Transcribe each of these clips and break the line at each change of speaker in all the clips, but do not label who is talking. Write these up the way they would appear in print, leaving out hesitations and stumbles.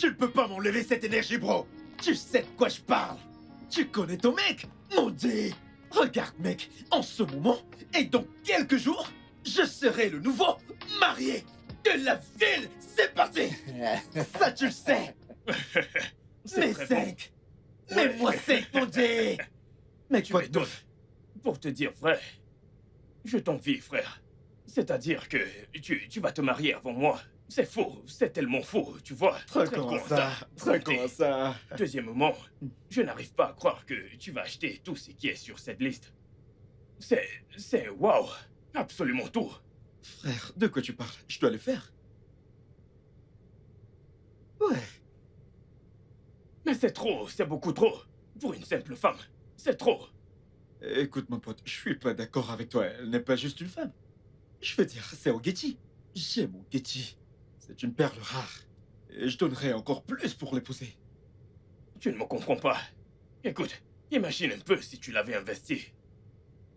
Tu ne peux pas m'enlever cette énergie, bro. Tu sais de quoi je parle. Tu connais ton mec, mon dieu. Regarde, mec, en ce moment, et dans quelques jours, je serai le nouveau marié de la ville. C'est parti. Ça, tu le sais. Mais
très
5. Mais moi 5, mon dieu. Mais
Tu
quoi de
m'étonnes.
neuf?
Pour te dire vrai, je t'envie, frère. C'est-à-dire que tu vas te marier avant moi. C'est faux, c'est tellement faux, tu vois. Très con,
Ça commence ça.
Deuxièmement, je n'arrive pas à croire que tu vas acheter tout ce qui est sur cette liste. C'est waouh, absolument tout.
Frère, de quoi tu parles? Je dois le faire. Ouais.
Mais c'est trop, c'est beaucoup trop. Pour une simple femme, c'est trop.
Écoute, mon pote, je suis pas d'accord avec toi. Elle n'est pas juste une femme. Je veux dire, c'est Ogechi. J'aime Ogechi. C'est une perle rare. Et je donnerais encore plus pour l'épouser.
Tu ne me comprends pas. Écoute, imagine un peu si tu l'avais investi.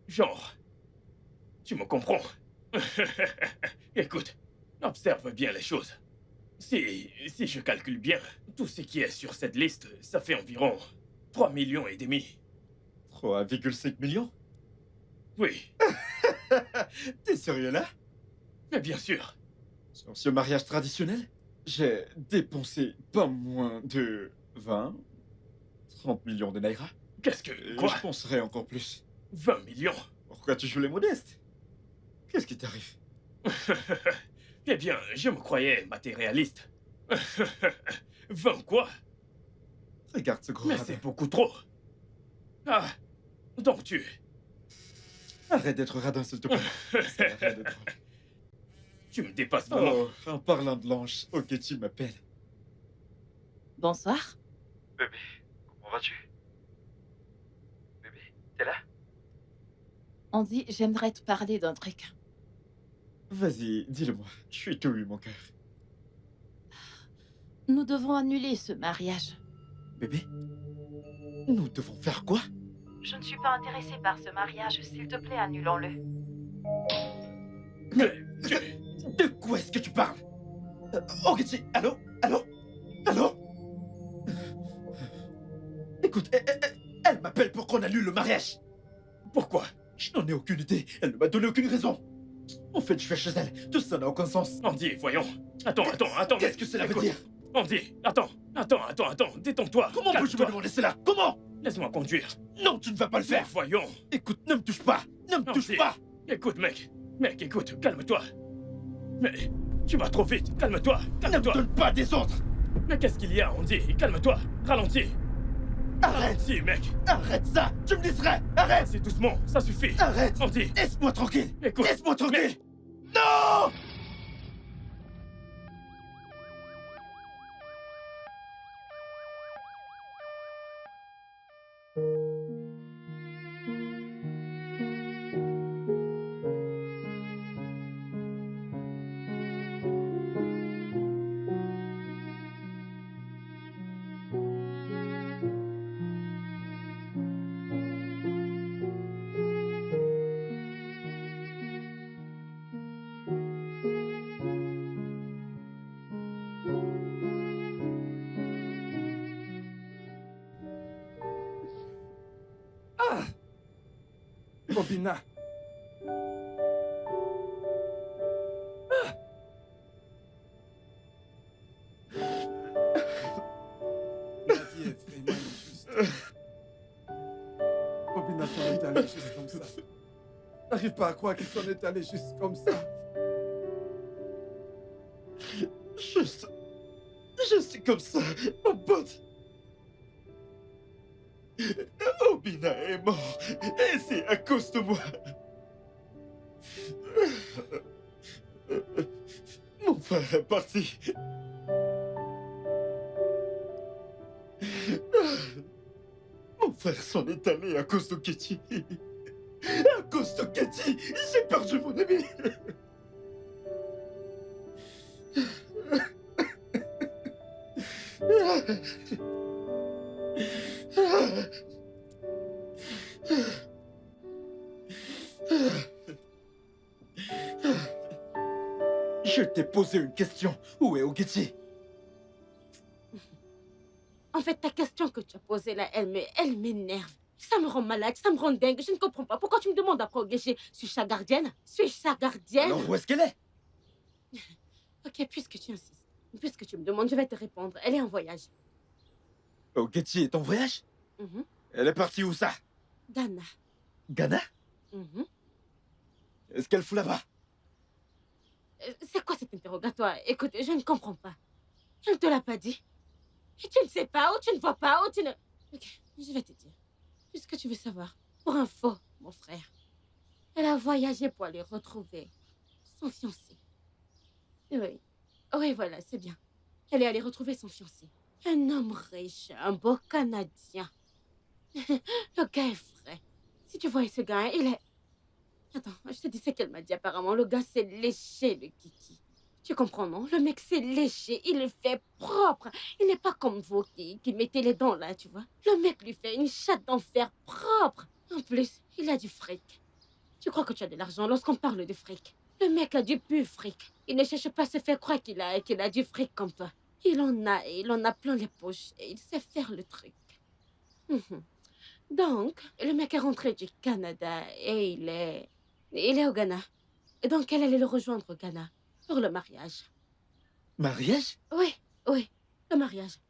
Genre, tu me comprends? Écoute, observe bien les choses. Si je calcule bien, tout ce qui est sur cette liste, ça fait environ 3,5 millions.
3,5 millions?
Oui,
T'es sérieux là?
mais bien sûr.
Sur ce mariage traditionnel, j'ai dépensé pas moins de 20, 30 millions de naira.
Qu'est-ce que...
Et
Quoi?
je penserais encore plus.
20 millions?
Pourquoi tu joues les modestes? Qu'est-ce qui t'arrive?
Eh bien, je me croyais matérialiste. 20 quoi?
Regarde ce gros
Mais
radin.
c'est beaucoup trop. Ah, donc tu...
Arrête d'être radin, s'il te plaît. Ça n'a rien de drôle.
Tu me dépasses vraiment.
Oh, en parlant de Blanche, Ogechi m'appelle.
Bonsoir.
Bébé, comment vas-tu? Bébé, t'es là?
Andy, j'aimerais te parler d'un truc.
Vas-y, dis-le-moi. Je suis tout eu, mon cœur.
Nous devons annuler ce mariage.
Bébé? Nous devons faire quoi?
Je ne suis pas intéressée par ce mariage. S'il te plaît, annulons-le.
Mais...
De quoi est-ce que tu parles? Ogechi, allô? Allô? Allô? Écoute, elle m'appelle pour qu'on annule le mariage.
Pourquoi?
Je n'en ai aucune idée. Elle ne m'a donné aucune raison. En fait, je vais chez elle. Tout ça n'a aucun sens.
Andy, voyons. Attends.
Qu'est-ce que cela veut
Écoute.
dire?
Andy, attends. Détends-toi.
Comment peux-tu me
Calme-toi.
demander cela? Comment?
Laisse-moi conduire.
Non, tu ne vas pas le
Mais
faire.
voyons.
Écoute, ne me touche pas. Ne me touche
Andy,
pas.
Écoute, mec. Mec, écoute, calme-toi. Mais tu vas trop vite. Calme-toi.
Ne me
Calme-toi.
donne pas des ordres.
Mais qu'est-ce qu'il y a, Andy? Calme-toi. Ralentis.
Arrête.
Ralentis, mec.
Arrête ça. Tu me distrais. Arrête.
C'est doucement. Ça suffit.
Arrête.
Andy.
Laisse-moi tranquille.
Écoute.
Laisse-moi tranquille.
Mais-
Non.
Bobina. La vie est vraiment injuste. Bobina s'en est allée juste comme ça. J'arrive pas à croire qu'il s'en est allé juste comme ça.
Juste comme ça, mon pote. Obina est mort. Et c'est à cause de moi. Mon frère est parti. Mon frère s'en est allé à cause de Ketty. À cause de Ketty, j'ai perdu mon ami. Je t'ai posé une question. Où est Ogechi?
En fait, ta question que tu as posée là, elle m'énerve. Ça me rend malade, ça me rend dingue. Je ne comprends pas. Pourquoi tu me demandes après au guichet? Suis-je sa gardienne? Suis-je sa gardienne?
Alors où est-ce qu'elle est?
Ok, puisque tu insistes, puisque tu me demandes, je vais te répondre. Elle est en voyage.
Ogechi est en voyage?
Mhm.
Elle est partie où ça?
Ghana.
Ghana?
Mhm.
Est-ce qu'elle fout là-bas?
C'est quoi cet interrogatoire? Écoute, je ne comprends pas. Je ne te l'ai pas dit. Et tu ne sais pas, ou tu ne vois pas, ou tu ne... Ok, je vais te dire. Puisque tu veux savoir. Pour info, mon frère. Elle a voyagé pour aller retrouver son fiancé. Oui. Oui, voilà, c'est bien. Elle est allée retrouver son fiancé. Un homme riche, un beau Canadien. Le gars est frais. Si tu voyais ce gars, il est... Attends, je te dis ce qu'elle m'a dit apparemment. Le gars, c'est léché, le kiki. Tu comprends, non? Le mec, c'est léché. Il le fait propre. Il n'est pas comme vous qui mettez les dents là, tu vois. Le mec lui fait une chatte d'enfer propre. En plus, il a du fric. Tu crois que tu as de l'argent lorsqu'on parle de fric? Le mec a du pur fric. Il ne cherche pas à se faire croire qu'il a du fric comme toi. Il en a plein les poches et il sait faire le truc. Mhm. Donc, le mec est rentré du Canada et il est au Ghana. Et donc, elle allait le rejoindre au Ghana pour le mariage.
Mariage?
Oui, oui, le mariage.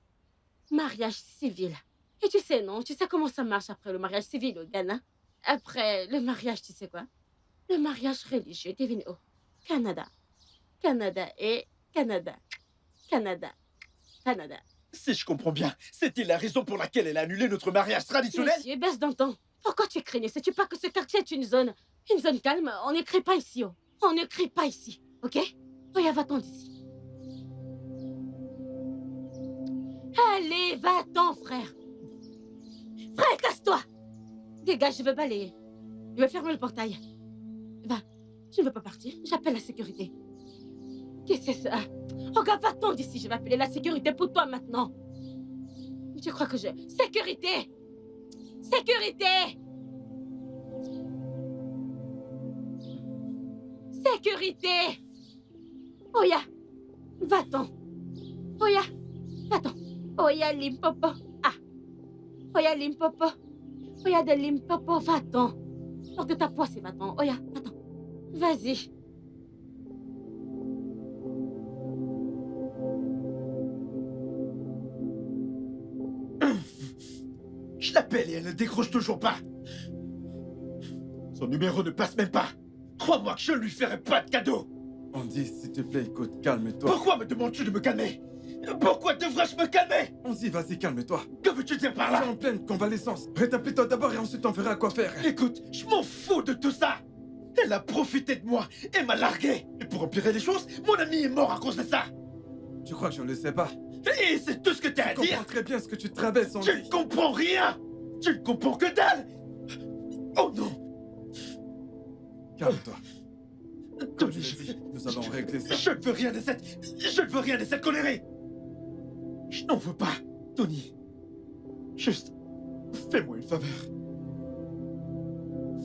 Mariage civil. Et tu sais, non? Tu sais comment ça marche après le mariage civil au Ghana? Après le mariage, tu sais quoi? Le mariage religieux, devine où? Canada. Canada et Canada. Canada. Canada.
Si je comprends bien, c'était la raison pour laquelle elle a annulé notre mariage traditionnel?
Monsieur, baisse d'un ton. Pourquoi tu craignes? Sais-tu pas que ce quartier est une zone calme? On ne crie pas ici, oh. On ne crie pas ici, ok? Oya, va-t'en d'ici. Allez, va-t'en, frère. Frère, casse-toi. Dégage, je veux balayer. Je veux fermer le portail. Va. Tu ne veux pas partir? J'appelle la sécurité. Qu'est-ce que c'est ça? Regarde, va-t'en d'ici. Je vais appeler la sécurité pour toi maintenant. Tu crois que je... Sécurité! Sécurité! Sécurité! Oya! Va-t'en! Oya! Va-t'en! Oya Limpopo! Ah! Oya Limpopo! Oya de Limpopo, va-t'en! Porte ta poisse et va-t'en! Oya, va-t'en! Vas-y!
Je l'appelle et elle ne décroche toujours pas. Son numéro ne passe même pas. Crois-moi que je ne lui ferai pas de cadeau.
Andy, s'il te plaît, écoute, calme-toi.
Pourquoi me demandes-tu de me calmer? Pourquoi devrais-je me calmer?
Andy, vas-y, calme-toi.
Que veux-tu dire par
Tu es
là?
en pleine convalescence. Rétablis-toi d'abord et ensuite on verra quoi faire.
Écoute, je m'en fous de tout ça. Elle a profité de moi et m'a largué. Et pour empirer les choses, mon ami est mort à cause de ça.
Tu crois que je ne le sais pas?
Et c'est tout ce que t'as à
Je
dire?
comprends très bien ce que tu traverses, Andy.
Tu ne comprends rien. Tu ne comprends que dalle. Oh non.
Calme-toi. Comme je
Tony,
l'ai dit, nous allons régler ça.
Je ne veux rien de cette colérée. Je n'en veux pas, Tony. Juste, fais-moi une faveur.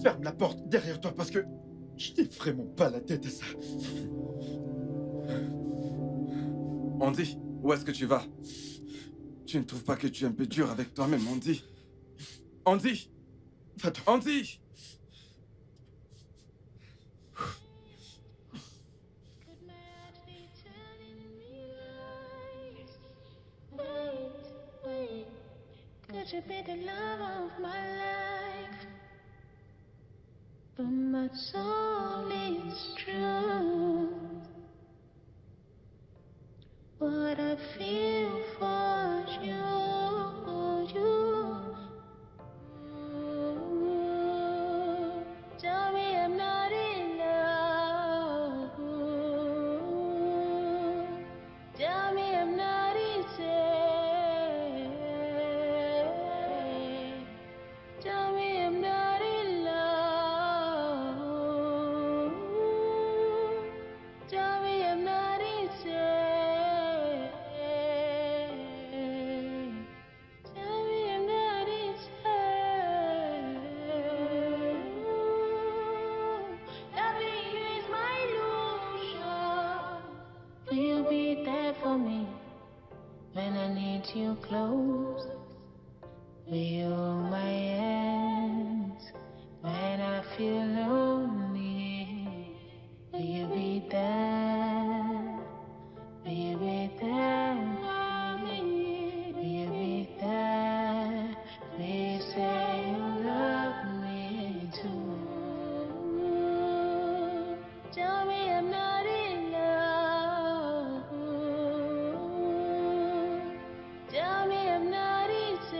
Ferme la porte derrière toi parce que je n'ai vraiment pas la tête à ça.
Andy, où est-ce que tu vas? Tu ne trouves pas que tu es un peu dur avec toi-même, Andy? Andy!
Va-t'en.
Andy!
Could you be the love of my life? But my soul is true. What I feel for you. Tell me I'm not in love. Tell me I'm not easy. Tell me I'm not in love. point you close. Will you hold my hands when I feel lonely? Will you be there? Will you be there for me? Will you be there? Will you say you love me too? Tell me I'm not in love. Tell me I'm not easy.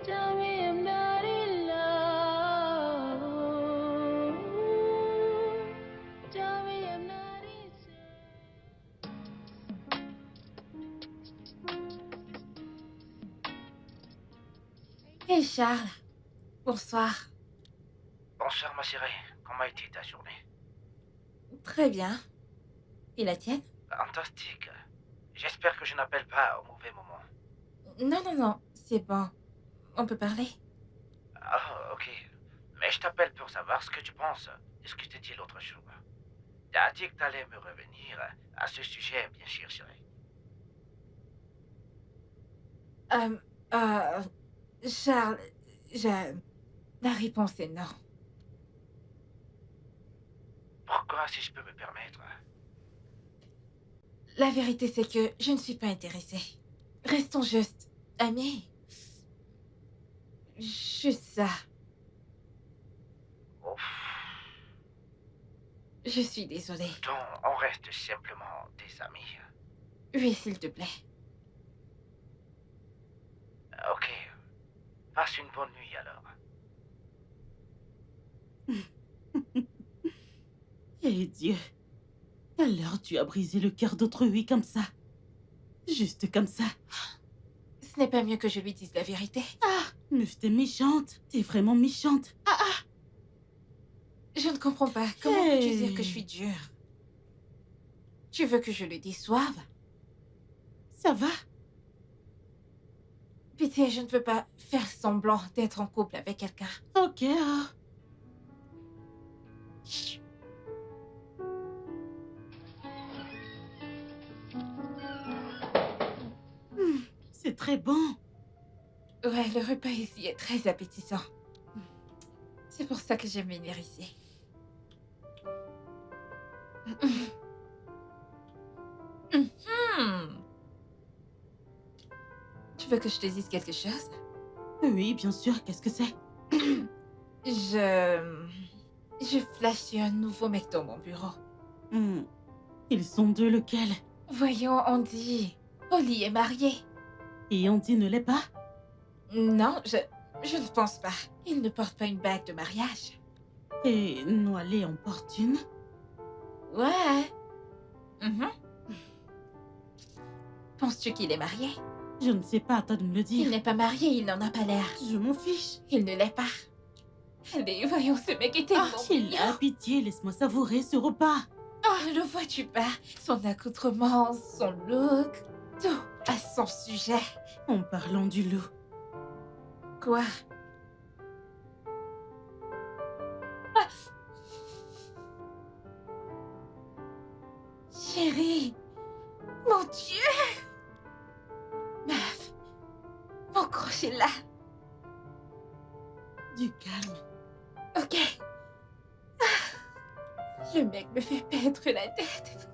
Tell me I'm not in love. Tell me I'm not easy.
Hé Charles, bonsoir.
Bonsoir ma chérie, comment a été ta journée?
Très bien. Et la tienne?
Fantastique. J'espère que je n'appelle pas au mauvais moment.
Non, non, non, c'est bon. On peut parler?
Ah, ok. Mais je t'appelle pour savoir ce que tu penses de ce que je t'ai dit l'autre jour. T'as dit que t'allais me revenir à ce sujet, bien sûr, chérie.
Charles, la réponse est non.
Pourquoi, si je peux me permettre?
La vérité, c'est que je ne suis pas intéressée. Restons juste amis. Juste ça.
Ouf.
Je suis désolée.
Donc, on reste simplement des amis.
Oui, s'il te plaît.
Ok. Passe une bonne nuit alors.
Eh Dieu, alors tu as brisé le cœur d'autrui comme ça. Juste comme ça.
Ce n'est pas mieux que je lui dise la vérité.
Meuf, t'es méchante. T'es vraiment méchante.
Je ne comprends pas. Comment
Hey.
peux-tu dire que je suis dure? Tu veux que je le déçoive?
Ça va?
Pitié, je ne peux pas faire semblant d'être en couple avec quelqu'un.
Ok, ah. C'est très bon.
Ouais, le repas ici est très appétissant. C'est pour ça que j'aime venir ici. Tu veux que je te dise quelque chose?
Oui, bien sûr, qu'est-ce que c'est?
Je flash sur un nouveau mec dans mon bureau.
Ils sont deux, lequel?
Voyons, on dit... Oli est marié.
Et Andy ne l'est pas?
Non, je ne pense pas. Il ne porte pas une bague de mariage.
Et Noalé en porte une?
Ouais. Penses-tu qu'il est marié?
Je ne sais pas, à toi de me le
Il
dire.
n'est pas marié, il n'en a pas l'air.
Je m'en fiche.
Il ne l'est pas. Allez, voyons, ce mec est tellement
Sheila,
mignon.
pitié, laisse-moi savourer ce repas.
Oh, le vois-tu pas? Son accoutrement, son look, tout à son sujet.
En parlant du loup.
Quoi? Chérie, mon Dieu! Meuf, mon crochet là.
Du calme.
Ok. Le mec me fait perdre la tête.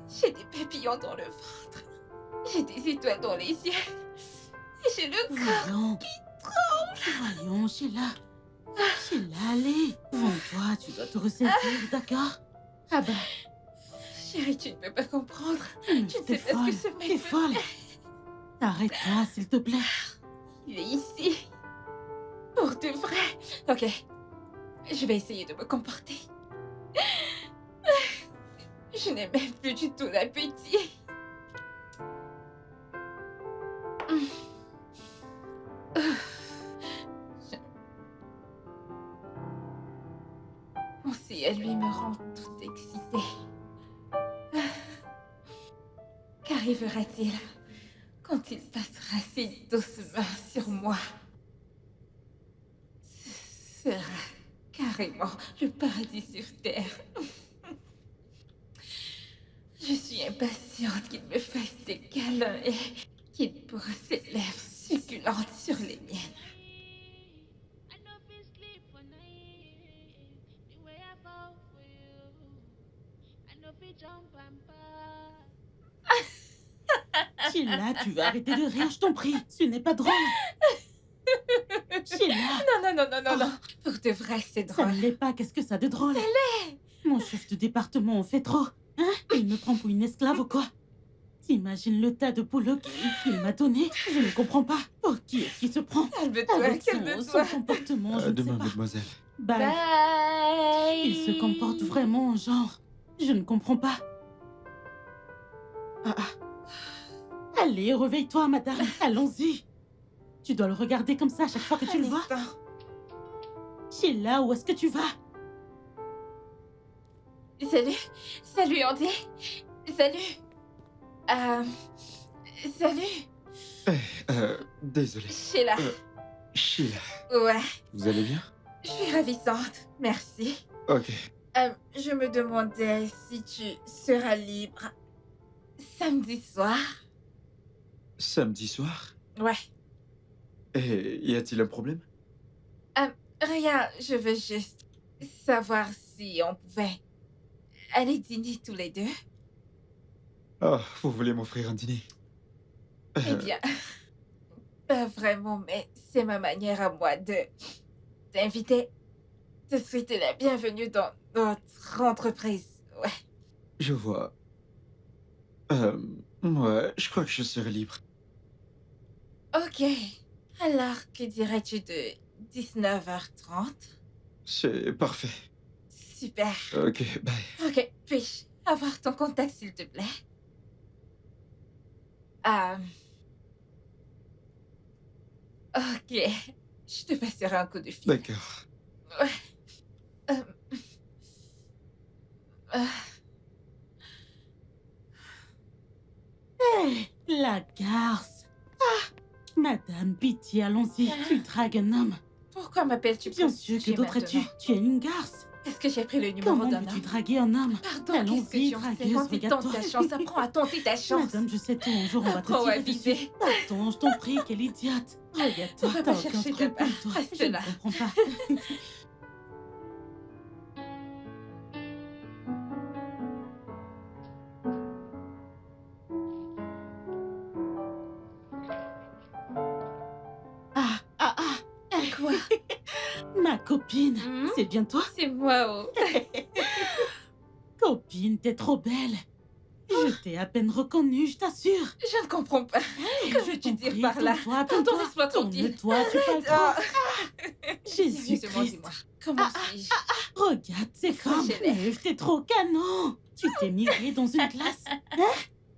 J'ai des papillons dans le ventre. J'ai des étoiles dans les yeux. Et j'ai le corps
Voyons.
qui tremble.
Voyons, Sheila. Sheila, allez. Devant toi, tu dois te ressaisir, d'accord? Ah bah,
Chérie, tu ne peux pas comprendre.
mais
Tu ne
t'es
sais pas ce que
folle.
ce mec
T'es
me
folle. Arrête-toi, s'il te plaît.
Il est ici. Pour de vrai. Ok. Je vais essayer de me comporter. Je n'ai même plus du tout d'appétit. Penser à lui me rend toute excitée. Qu'arrivera-t-il quand il passera si doucement sur moi? Ce sera carrément le paradis sur terre.
impatiente qu'il me fasse des câlins et qu'il pose ses lèvres succulentes sur les miennes.
Sheila, tu vas arrêter de rire, je t'en prie. Ce n'est pas drôle. Sheila.
Non. Pour de vrai, c'est
Ça
drôle.
ne l'est pas, qu'est-ce que ça a de drôle? Ça l'est. Mon chef de département en fait trop. Hein? Il me prend pour une esclave ou quoi? T'imagines le tas de boulot qu'il m'a donné? Je ne comprends pas. Pour qui est-ce qu'il se prend?
Calme-toi,
Avec son
calme-toi.
comportement, je ne sais
Demain,
pas.
mademoiselle.
Bye.
Bye.
Il se comporte vraiment en genre. Je ne comprends pas. Allez, réveille-toi, madame. Allons-y. Tu dois le regarder comme ça à chaque fois que tu le vois. Sheila, où est-ce que tu vas?
Salut Andy. Salut. Salut.
Désolé.
Sheila.
Sheila,
Ouais,
vous allez bien?
je suis ravissante. Merci.
Ok.
Je me demandais si tu seras libre samedi soir.
Samedi soir?
Ouais.
Et y a-t-il un problème?
Rien, je veux juste savoir si on pouvait aller dîner tous les deux.
Oh, vous voulez m'offrir un dîner?
Eh bien, pas vraiment, mais c'est ma manière à moi de t'inviter, te souhaiter la bienvenue dans notre entreprise. Ouais.
Je vois. Ouais, je crois que je serai libre.
Ok. Alors, que dirais-tu de 19h30?
C'est parfait.
Super.
Ok, bye.
Ok, puis-je avoir ton contact, s'il te plaît? Ok. Je te passerai un coup de fil.
D'accord.
Ouais.
La garce. Madame, pitié, allons-y. Tu dragues un homme.
Pourquoi m'appelles-tu
Bien sûr, que d'autres es-tu? Tu es une garce.
Est-ce que j'ai pris le numéro
Comment
d'un
peux-tu
homme?
draguer un homme?
Pardon, qu'est-ce que
Allons-y,
tu en sais?
dragueuse,
Quand tu tentes
regarde-toi.
ta chance, apprends à tenter ta chance.
Madame, je sais tout, un jour on va te
Apprends à
tirer
viser.
dessus. Attends, je t'en prie, quelle idiote. Regarde-toi,
On va
t'as
pas
aucun
chercher
scrupule,
ta part.
toi.
Reste
Je ne
là.
comprends pas.
Quoi?
Ma copine,
Hmm?
c'est bien toi?
C'est moi, oh.
Copine, t'es trop belle. Je t'ai à peine reconnue, je t'assure.
Je ne comprends pas. Que veux-tu dire par là?
Tourne-toi,
Pardon,
tourne-toi.
laisse-moi tranquille.
Tourne-toi, tu parles
Ah.
trop.
Sérieusement,
Jésus-Christ.
dis-moi. Comment suis-je?
Regarde, c'est comme.
Fragile.
T'es trop canon. Tu t'es migré dans une classe. Hein?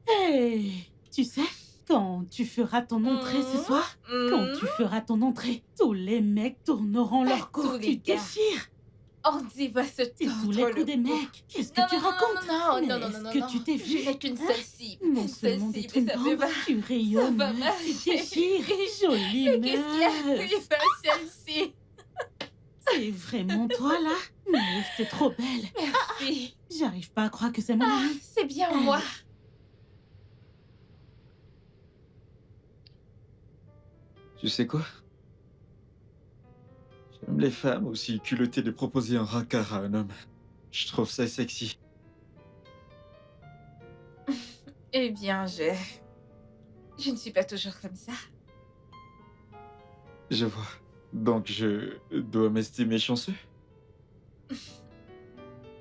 Hey, tu sais, quand tu feras ton entrée ce soir, quand tu feras ton entrée, tous les mecs tourneront leur
Tous
cou.
les
Tu
gars.
déchires.
Andy va se
C'est
tordre
tous les coups
le
des
cou.
mecs. Qu'est-ce que
Non,
tu
non, non,
racontes?
non,
Mais
non, non,
est-ce
non,
que
non.
tu t'es vu?
Je n'ai qu'une
Hein?
seule cible.
Non
Une seule
seulement
cible,
d'être
et
une
ça me
bande,
va.
tu rayonnes,
va
tu
marcher.
déchires. Jolie
Mais qu'est-ce qu'il y a?
meuf.
Il fait celle-ci.
C'est vraiment toi là? Meuf, t'es trop belle.
Merci.
J'arrive pas à croire que c'est mon
Ah,
ami.
c'est bien moi.
Tu sais quoi? J'aime les femmes aussi culottées de proposer un rancard à un homme. Je trouve ça sexy.
Eh bien, je ne suis pas toujours comme ça.
Je vois. Donc je dois m'estimer chanceux?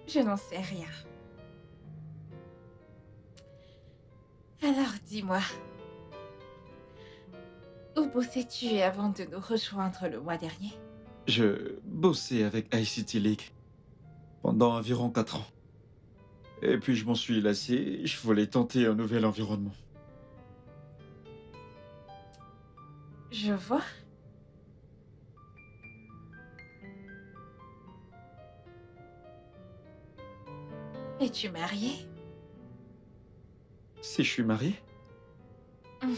Je n'en sais rien. Alors, dis-moi. Où bossais-tu avant de nous rejoindre le mois dernier?
Je bossais avec ICT League pendant environ 4 ans. Et puis je m'en suis lassé, je voulais tenter un nouvel environnement.
Je vois. Es-tu marié?
Si je suis marié?
Mhm.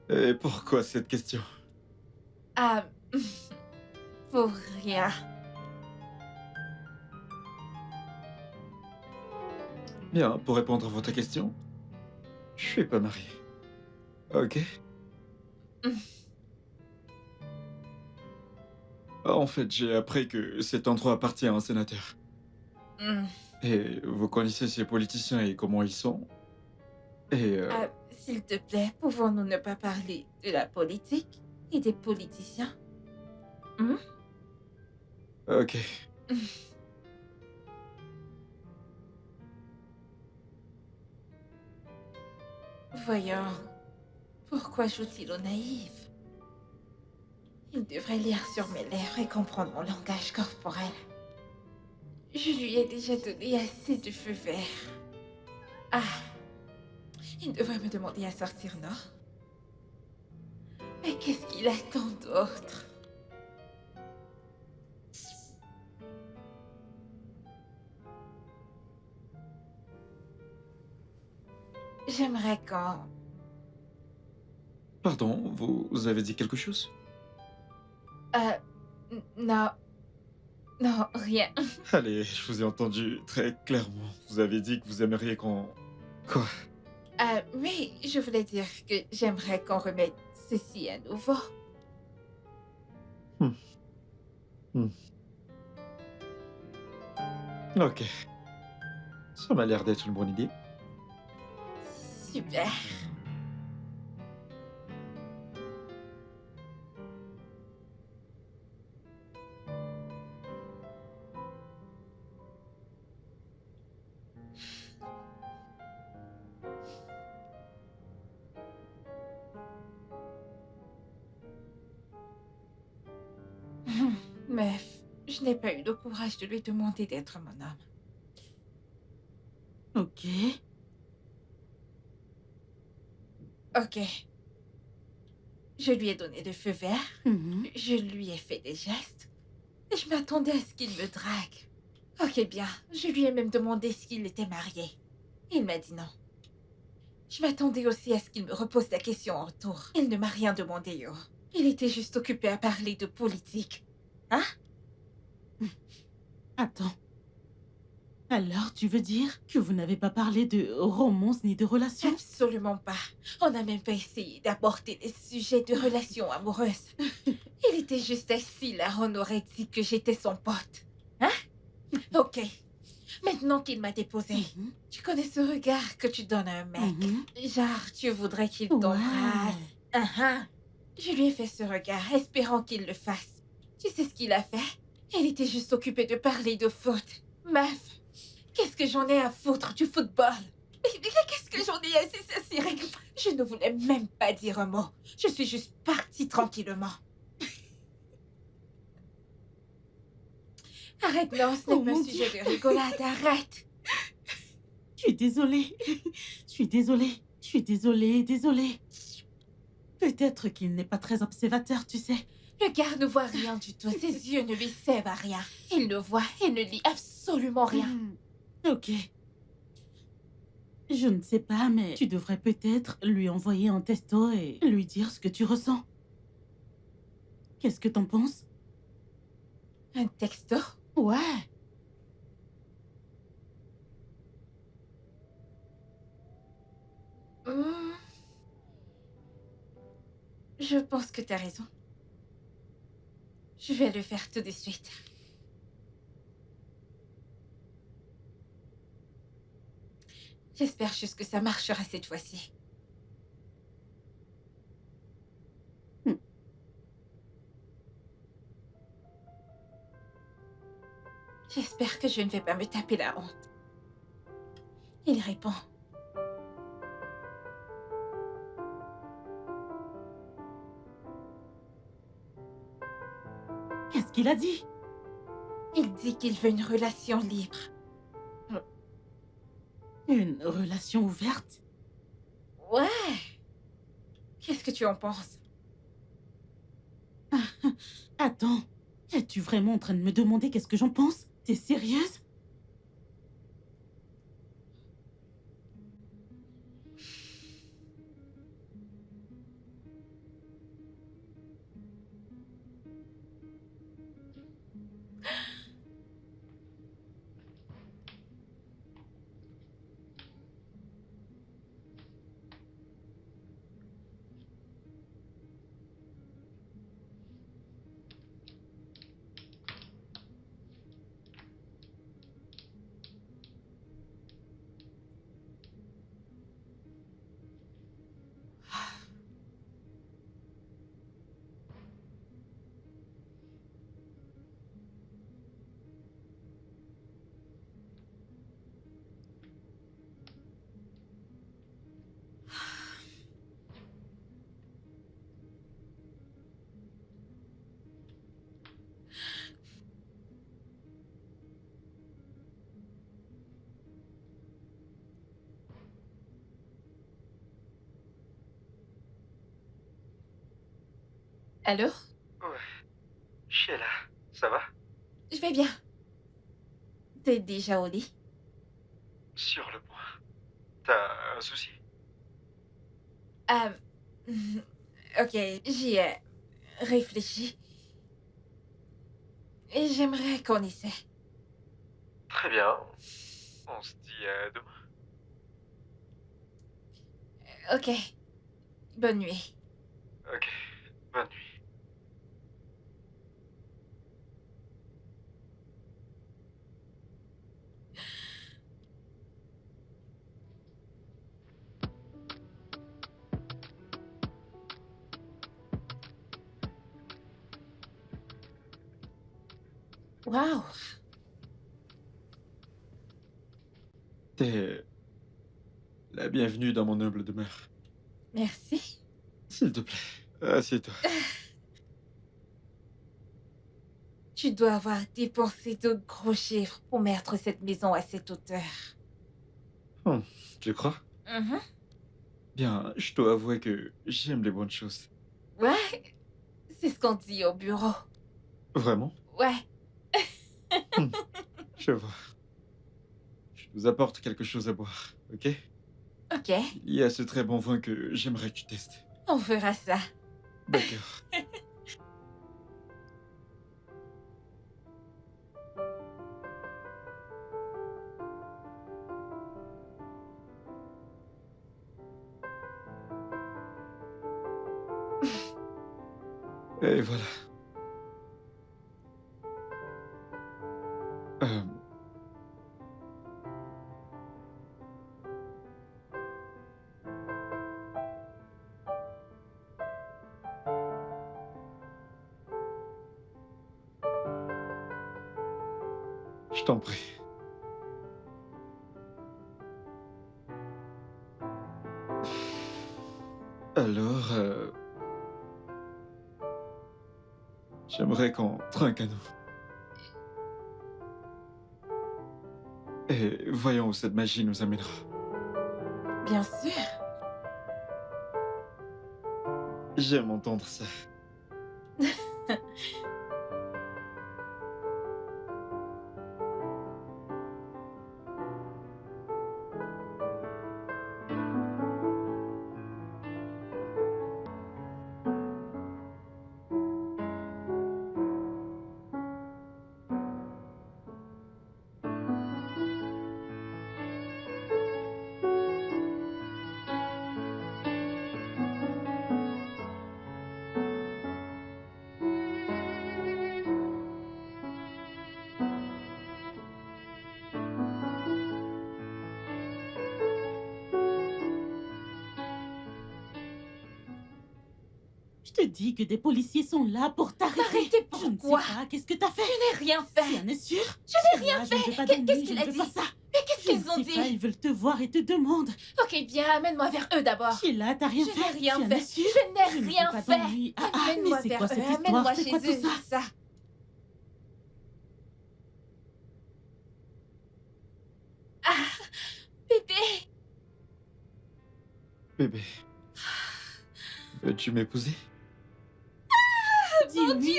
Et pourquoi cette question?
Ah, pour rien.
Bien, pour répondre à votre question, Je suis pas marié. Ok? En fait, j'ai appris que cet endroit appartient à un sénateur. Et vous connaissez ces politiciens et comment ils sont? Et
S'il te plaît, pouvons-nous ne pas parler de la politique et des politiciens?
ok.
Voyons, pourquoi joue-t-il au naïf? Il devrait lire sur mes lèvres et comprendre mon langage corporel. Je lui ai déjà donné assez de feu vert. Ah, il devrait me demander à sortir, non? Mais qu'est-ce qu'il attend d'autre? J'aimerais qu'on...
Pardon, vous avez dit quelque chose?
Non. Non, rien.
Allez, je vous ai entendu très clairement. Vous avez dit que vous aimeriez qu'on... Quoi?
Mais je voulais dire que j'aimerais qu'on remette ceci à nouveau.
Ok. Ça m'a l'air d'être une bonne idée.
Super. Mais je n'ai pas eu le courage de lui demander d'être mon homme.
Ok.
Ok. Je lui ai donné le feu vert. Je lui ai fait des gestes. Et je m'attendais à ce qu'il me drague. Ok, bien. Je lui ai même demandé s'il était marié. Il m'a dit non. Je m'attendais aussi à ce qu'il me repose la question en retour. Il ne m'a rien demandé, yo. Il était juste occupé à parler de politique. Hein?
Attends. Alors, tu veux dire que vous n'avez pas parlé de romance ni de relation?
Absolument pas. On n'a même pas essayé d'aborder les sujets de relations amoureuses. Il était juste assis là, on aurait dit que j'étais son pote. Hein? Ok. Maintenant qu'il m'a déposé, tu connais ce regard que tu donnes à un mec. Genre, tu voudrais qu'il t'embrasse. Je lui ai fait ce regard, espérant qu'il le fasse. Tu sais ce qu'il a fait? Il était juste occupé de parler de foot. Meuf, qu'est-ce que j'en ai à foutre du football? Qu'est-ce que j'en ai à s'assurer? Je ne voulais même pas dire un mot. Je suis juste partie tranquillement. Arrête, non, ce n'est pas un sujet de rigolade, arrête.
Je suis désolée. Je suis désolée. Je suis désolée, désolée. Peut-être qu'il n'est pas très observateur, tu sais.
Le gars ne voit rien du tout. Ses yeux ne lui servent à rien. Il ne voit et ne lit absolument rien.
Ok. Je ne sais pas, mais tu devrais peut-être lui envoyer un texto et lui dire ce que tu ressens. Qu'est-ce que t'en penses?
Un texto?
Ouais.
Je pense que t'as raison. Je vais le faire tout de suite. J'espère juste que ça marchera cette fois-ci. J'espère que je ne vais pas me taper la honte. Il répond.
Qu'est-ce qu'il a dit?
Il dit qu'il veut une relation libre.
Une relation ouverte?
Ouais. Qu'est-ce que tu en penses?
Attends, es-tu vraiment en train de me demander qu'est-ce que j'en pense? T'es sérieuse?
Allô?
Ouais. Sheila, ça va?
Je vais bien. T'es déjà au lit?
Sur le point. T'as un souci?
Ah, ok, j'y ai réfléchi. Et j'aimerais qu'on essaie.
Très bien. On se dit à demain.
Ok. Bonne nuit.
Ok. Bonne nuit.
Waouh.
T'es la bienvenue dans mon humble demeure.
Merci.
S'il te plaît, assieds-toi.
Tu dois avoir dépensé de gros chiffres pour mettre cette maison à cette hauteur.
Tu crois?
Mhm.
Bien, je dois avouer que j'aime les bonnes choses.
Ouais, c'est ce qu'on dit au bureau.
Vraiment?
Ouais.
Je vois. Je vous apporte quelque chose à boire, ok?
Ok,
Il y a ce très bon vin que j'aimerais que tu testes.
on fera ça.
D'accord. Et voilà. Euh, je t'en prie. Alors, j'aimerais qu'on trinque à nous. Et voyons où cette magie nous amènera.
Bien sûr.
J'aime entendre ça.
Je te dis que des policiers sont là pour t'arrêter.
M'arrêter
Je ne sais
pourquoi?
pas, qu'est-ce que t'as fait?
Je n'ai rien
Tu
fait.
en es sûr?
Je n'ai rien
Je ne veux
fait.
pas
Qu'est-ce
d'ennuis,
qu'il
je
a
ne veux
dit?
pas ça.
Mais qu'est-ce
Je
qu'ils ont
ne sais pas,
dit?
ils veulent te voir et te demandent.
Ok, bien, amène-moi vers eux d'abord.
Sheila, t'as rien
Je
fait?
n'ai rien
Tu en
fait.
es sûr?
Je
Je
n'ai
ne veux
rien
pas
fait.
d'ennuis. Ah, mais
Amène-moi
c'est
vers
quoi
eux.
cette
Amène-moi
histoire? C'est
chez
quoi
eux.
tout ça?
C'est ça. Ah, bébé.
Bébé, veux-tu m'épouser?
Dis oui.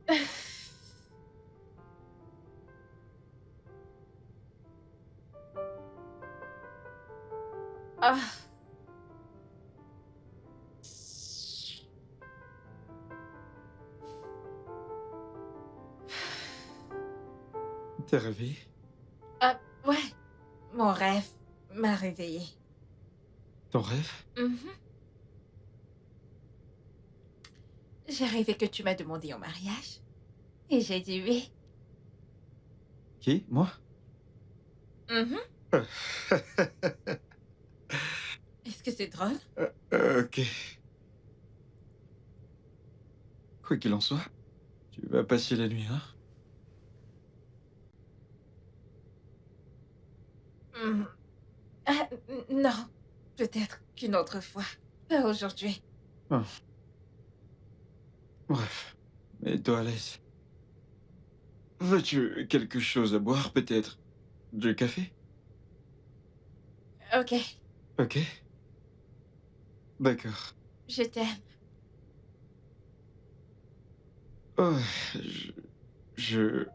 Oui. Ah.
T'es réveillé?
Ah, ouais. Mon rêve m'a réveillée.
Ton rêve?
Mhm. J'ai rêvé que tu m'as demandé en mariage. Et j'ai dit oui.
Qui? Moi?
Mhm. Est-ce que c'est drôle?
Ok. Quoi qu'il en soit, tu vas passer la nuit, hein?
Mhm. Ah, non. Peut-être qu'une autre fois. Pas aujourd'hui.
Bref, mets-toi à l'aise. Veux-tu quelque chose à boire, peut-être? Du café?
Ok,
Ok. D'accord.
je t'aime.
Oh, je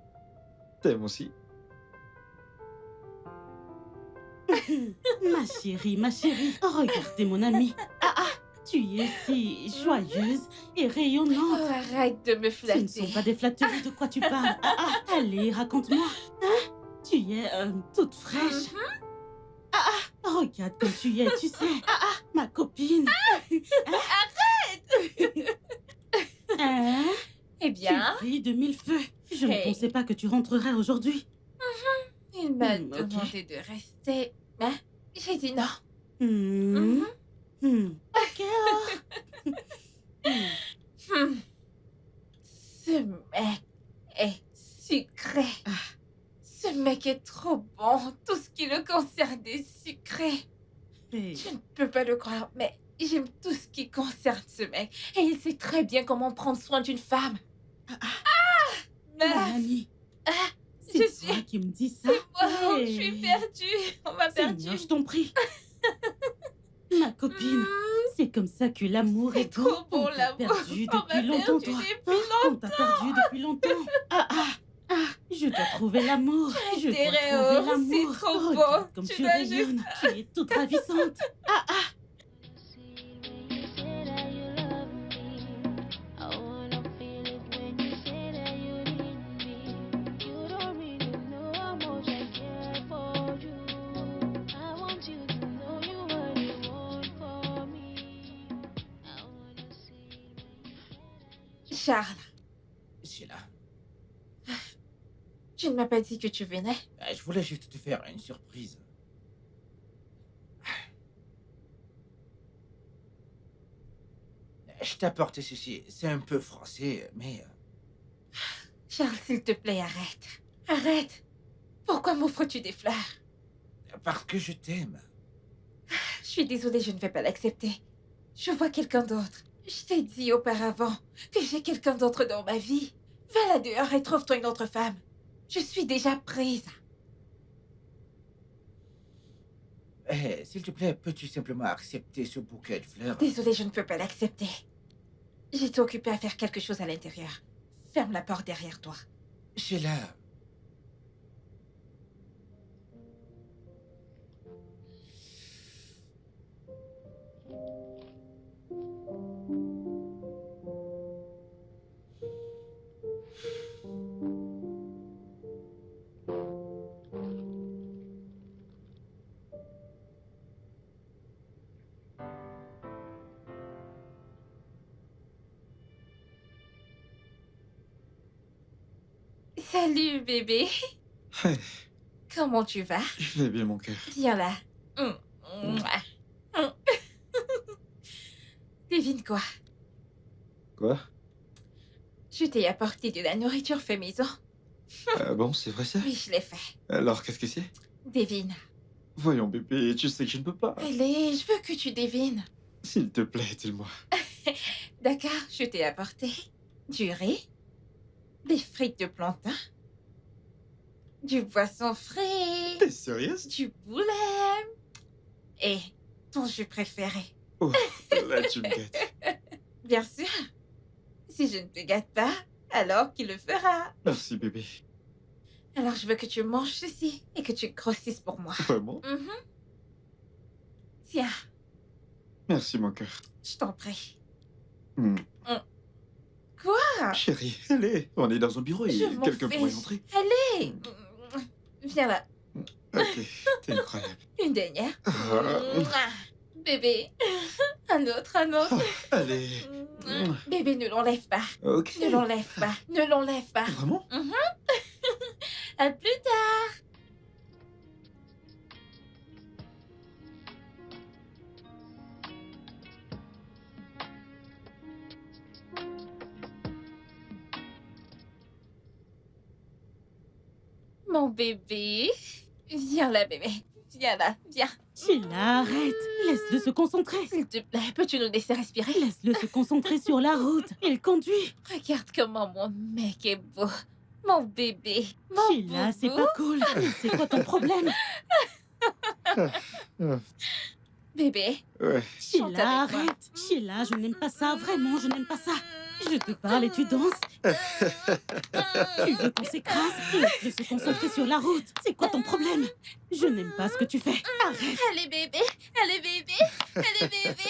t'aime aussi.
Ma chérie, regardez mon amie. Tu es si joyeuse et
Oh,
rayonnante.
arrête de me
Ce ne
flatter.
sont pas des flatteries, de quoi tu parles. Allez, raconte-moi. Tu es toute fraîche. Regarde comme tu es, tu sais. Ma copine. Hein?
Eh
Tu
bien,
brilles de mille feux. Je ne
Hey.
pensais pas que tu rentrerais aujourd'hui.
il m'a
ok.
demandé de rester. Hein? J'ai dit non.
Hmm. Hmm. Ok.
Hmm. Ce mec est sucré. Ce mec est trop bon. Tout ce qui le concerne est sucré.
Hey.
Je ne peux pas le croire, mais j'aime tout ce qui concerne ce mec. Et il sait très bien comment prendre soin d'une femme.
Mon
Meuf,
amie.
je
C'est toi
suis...
qui me dis ça.
Oh, je
Hey.
suis perdue. On m'a perdue.
Seigneur, je t'en prie. Ma copine, c'est comme ça que l'amour
C'est
est beau.
trop bon,
On t'a
l'amour.
perdu
On m'a
depuis longtemps,
perdu
toi.
depuis
On t'a perdu depuis longtemps. Je dois trouver l'amour. Je dois
intérêt,
trouver
oh,
l'amour.
c'est trop
Regarde
beau.
comme
Tu
tu
dois
rayonnes. Tu es toute ravissante.
Charles,
Je suis là.
tu ne m'as pas dit que tu venais.
Je voulais juste te faire une surprise. Je t'ai apporté ceci. C'est un peu français, mais...
Charles, s'il te plaît, arrête. Arrête. Pourquoi m'offres-tu des fleurs?
Parce que je t'aime.
Je suis désolée, je ne vais pas l'accepter. Je vois quelqu'un d'autre. Je t'ai dit auparavant que j'ai quelqu'un d'autre dans ma vie. Va là dehors et trouve-toi une autre femme. Je suis déjà prise.
S'il te plaît, peux-tu simplement accepter ce bouquet de fleurs?
Désolée, je ne peux pas l'accepter. J'étais occupée à faire quelque chose à l'intérieur. Ferme la porte derrière toi.
Sheila,
Salut, bébé.
Hey,
Comment tu vas?
je vais bien, mon cœur.
Viens là. Mouah. Devine quoi?
Quoi?
Je t'ai apporté de la nourriture fait maison.
Ah bon, c'est vrai ça?
Oui, je l'ai fait.
Alors, qu'est-ce que c'est?
Devine.
Voyons, bébé, tu sais que je ne peux pas.
Allez, je veux que tu devines.
S'il te plaît, dis-moi.
D'accord, je t'ai apporté du riz, des frites de plantain, du poisson frais,
T'es sérieuse?
du poulet et ton jus préféré.
Oh, là, tu me gâtes.
Bien sûr. Si je ne te gâte pas, alors qui le fera?
Merci, bébé.
Alors je veux que tu manges ceci et que tu grossisses pour moi.
Vraiment?
Mhm. Tiens,
Merci, mon cœur.
je t'en prie.
Hmm.
Quoi?
Chérie, allez, on est dans un bureau et
Je m'en
quelqu'un pourrait
fiche.
entrer.
Allez. Viens là.
Ok, t'es incroyable.
Une dernière.
Ah,
Mouah. Bébé. Un autre, un autre.
allez.
Bébé, ne l'enlève pas.
Ok.
Ne l'enlève pas. Ne l'enlève pas.
Vraiment?
À plus tard. Mon bébé. Viens là, bébé. Viens là, viens.
Sheila, arrête. Laisse-le se concentrer.
S'il te plaît, peux-tu nous laisser respirer?
Laisse-le se concentrer sur la route. Il conduit.
Regarde comment mon mec est beau. Mon bébé. Mon
Sheila, c'est
boubou.
pas cool. C'est quoi ton problème?
Bébé,
Ouais.
chante
Sheila,
avec moi.
arrête. Sheila, je n'aime pas ça, vraiment, je n'aime pas ça. Je te parle et tu danses. Tu veux qu'on s'écrase? Laisse-le se concentrer sur la route. C'est quoi ton problème? Je n'aime pas ce que tu fais. Arrête.
Allez bébé, allez bébé, allez bébé.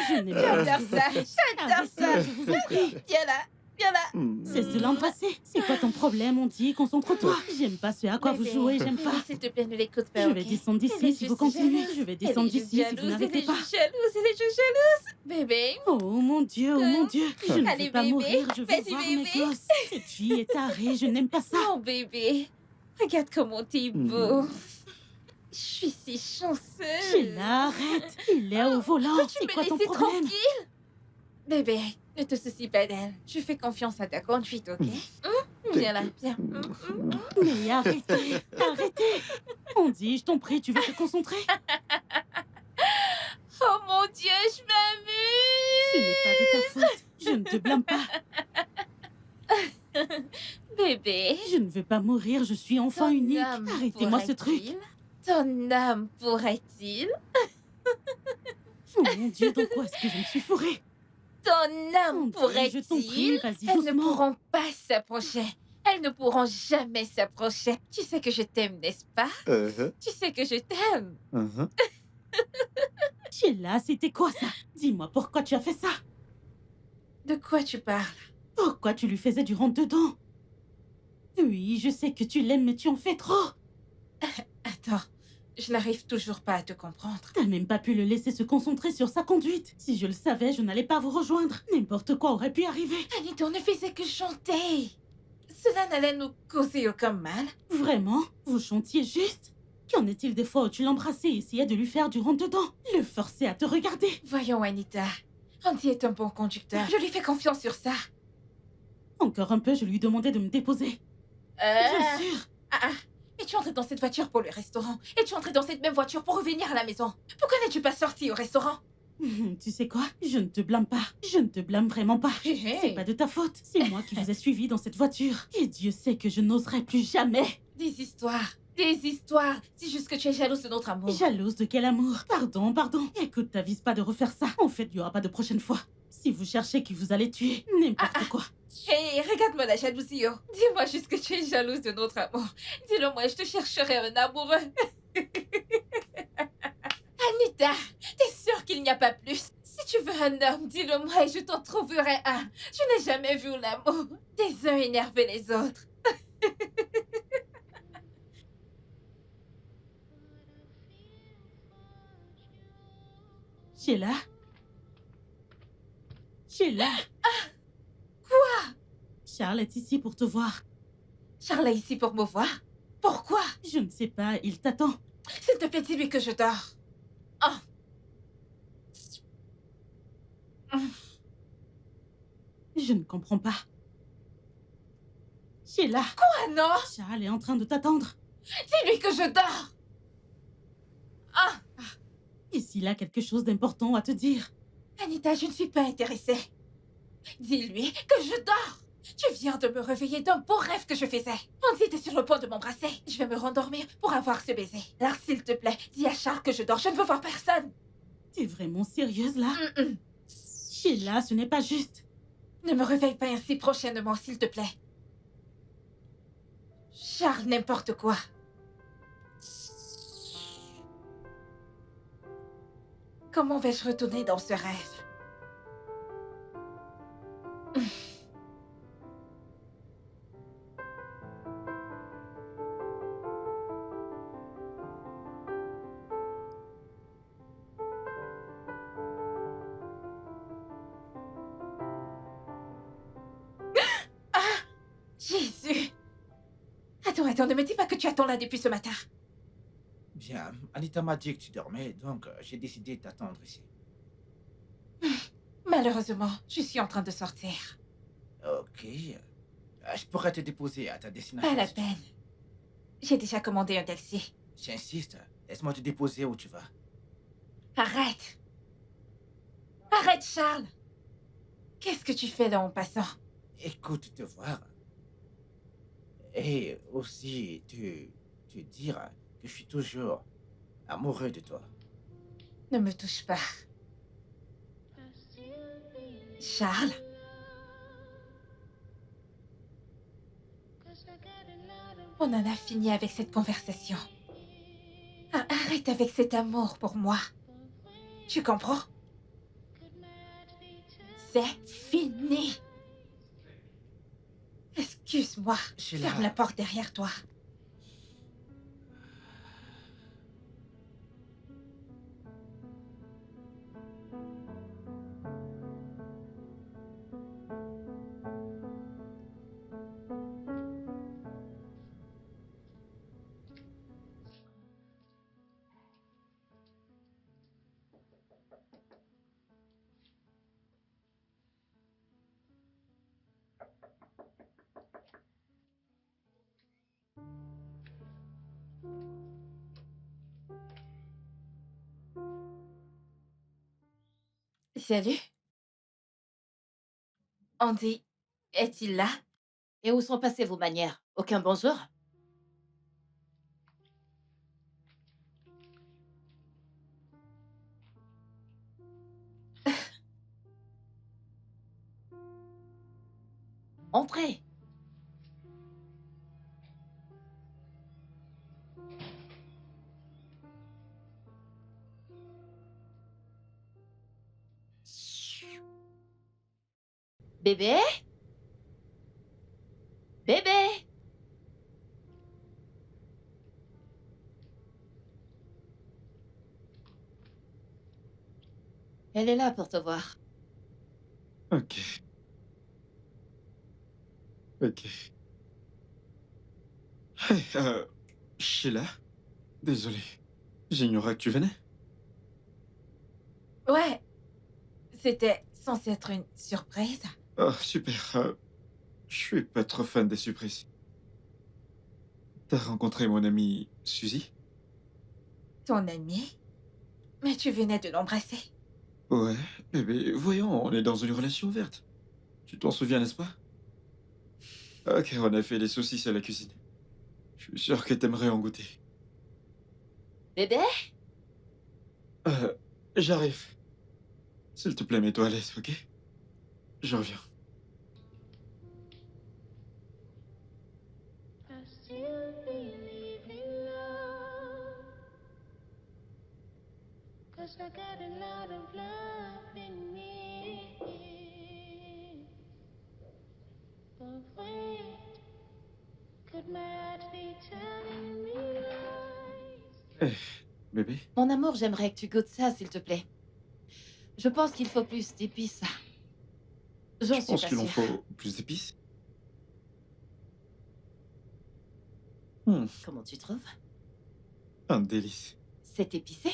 Je n'aime pas
J'adore
ce que
ça,
vous faites.
j'adore
Arrêtez,
ça.
je vous en prie.
Viens là, viens là.
Cesse de l'embrasser. C'est quoi ton problème? On dit, concentre-toi. J'aime pas ce à quoi vous
Bébé,
jouez, j'aime pas.
S'il te plaît, ne l'écoute pas,
Je
ok?
vais descendre
Elle est
d'ici si vous
juste
continuez.
jalouse.
Je vais
Elle
descendre
est juste
d'ici si vous
jalouse,
n'arrêtez pas.
Elle est juste jalouse, elle est juste jalouse. Bébé,
Oh mon Dieu, oh mon Dieu. Je ne
Allez,
veux pas
bébé.
mourir, je veux
Vas-y,
voir mes
bébé.
gosses. Cette fille est tarée, je n'aime pas ça.
oh bébé, regarde comment t'es beau. Je suis si chanceuse.
Sheila, arrête. Il est au volant.
Tu
C'est
me
quoi ton
laisser
problème?
tranquille? Bébé, ne te soucie pas d'elle. Je fais confiance à ta conduite, ok? Viens là, viens.
Mais arrêtez, arrêtez. On dit, je t'en prie, tu veux te concentrer?
Oh mon Dieu, je
Ce n'est pas de ta faute. Je ne te blâme pas.
m'amuse. Bébé,
Je ne veux pas mourir, je suis enfant
ton
unique.
âme
Arrêtez-moi ce truc.
pourrait-il? Ton âme pourrait-il?
Oh mon Dieu, dans quoi est-ce que je me suis fourrée?
Ton
On
âme
dit, je t'en prie,
pourrait-il?
vas-y
Elles ne
doucement.
pourront pas s'approcher. Elles ne pourront jamais s'approcher. Tu sais que je t'aime, n'est-ce pas? Tu sais que je t'aime.
Sheila, c'était quoi ça? Dis-moi, pourquoi tu as fait ça?
De quoi tu parles?
Pourquoi tu lui faisais du rentre-dedans? Oui, je sais que tu l'aimes, mais tu en fais trop.
Attends, je n'arrive toujours pas à te comprendre.
T'as même pas pu le laisser se concentrer sur sa conduite. Si je le savais, je n'allais pas vous rejoindre. N'importe quoi aurait pu arriver.
Anita, on ne faisait que chanter. Cela n'allait nous causer aucun mal.
Vraiment? Vous chantiez juste? Qu'en est-il des fois où tu l'embrassais et essayais de lui faire du rentre-dedans? Le forcer à te regarder?
Voyons, Anita. Andy est un bon conducteur. Je lui fais confiance sur ça.
Encore un peu, je lui demandais de me déposer. Bien sûr.
Es-tu entré dans cette voiture pour le restaurant? Es-tu entré dans cette même voiture pour revenir à la maison? Pourquoi n'es-tu pas sorti au restaurant?
Tu sais quoi? Je ne te blâme pas. Je ne te blâme vraiment pas. C'est pas de ta faute. C'est moi qui vous ai suivi dans cette voiture. Et Dieu sait que je n'oserai plus jamais.
Des histoires. Des histoires. C'est juste que tu es jalouse de notre amour.
Jalouse de quel amour? Pardon, pardon. Écoute, t'avises pas de refaire ça. En fait, il n'y aura pas de prochaine fois. Si vous cherchez qui vous allez tuer, n'importe quoi.
Hé, regarde-moi la jalousie, oh. Dis-moi juste que tu es jalouse de notre amour. Dis-le moi, je te chercherai un amoureux. Anita, t'es sûre qu'il n'y a pas plus? Si tu veux un homme, dis-le moi et je t'en trouverai un. Je n'ai jamais vu l'amour des uns énerver les autres.
Sheila? Sheila?
Quoi?
Charles est ici pour te voir.
Charles est ici pour me voir? Pourquoi?
Je ne sais pas, il t'attend.
S'il te plaît, dis-lui que je dors.
Je ne comprends pas. Sheila?
Quoi, non?
Charles est en train de t'attendre.
Dis-lui que je dors.
Et s'il a quelque chose d'important à te dire?
Anita, je ne suis pas intéressée. Dis-lui que je dors. Tu viens de me réveiller d'un beau rêve que je faisais. Andy était sur le point de m'embrasser. Je vais me rendormir pour avoir ce baiser. Alors, s'il te plaît, dis à Charles que je dors. Je ne veux voir personne.
T'es vraiment sérieuse là? Sheila, ce n'est pas juste.
Ne me réveille pas ainsi prochainement, s'il te plaît. Charles, n'importe quoi. Comment vais-je retourner dans ce rêve? Jésus! Attends, ne me dis pas que tu attends là depuis ce matin.
Bien, Anita m'a dit que tu dormais, donc j'ai décidé de t'attendre ici.
Malheureusement, je suis en train de sortir.
Ok. Je pourrais te déposer à ta destination.
Pas la peine. J'ai déjà commandé un taxi.
J'insiste, laisse-moi te déposer où tu vas.
Arrête! Arrête, Charles! Qu'est-ce que tu fais là en passant?
écoute te voir. Et aussi te dire que je suis toujours amoureux de toi.
Ne me touche pas. Charles, on en a fini avec cette conversation. Arrête avec cet amour pour moi. Tu comprends? C'est fini. Excuse-moi.
Sheila.
Ferme la porte derrière toi. Salut. Andy, est-il là?
Et où sont passées vos manières? Aucun bonjour? Entrez. Bébé? Bébé? Elle est là pour te voir.
Ok. Ok. Hey, Sheila? Désolé. J'ignorais que tu venais.
Ouais. C'était censé être une surprise.
Oh, super. Je suis pas trop fan des surprises. T'as rencontré mon amie Suzy?
Ton ami? Mais tu venais de l'embrasser.
Ouais, bébé, voyons, on est dans une relation ouverte. Tu t'en souviens, n'est-ce pas? Ok, on a fait des saucisses à la cuisine. Je suis sûr que t'aimerais en goûter.
Bébé?
J'arrive. S'il te plaît, mets-toi à l'aise, ok? Je reviens. Eh, bébé?
Mon amour, j'aimerais que tu goûtes ça, s'il te plaît. Je pense qu'il faut plus d'épices. J'en
Je
suis
pense
pas
qu'il en
sûre.
faut plus d'épices.
Comment tu trouves?
Un délice.
C'est épicé,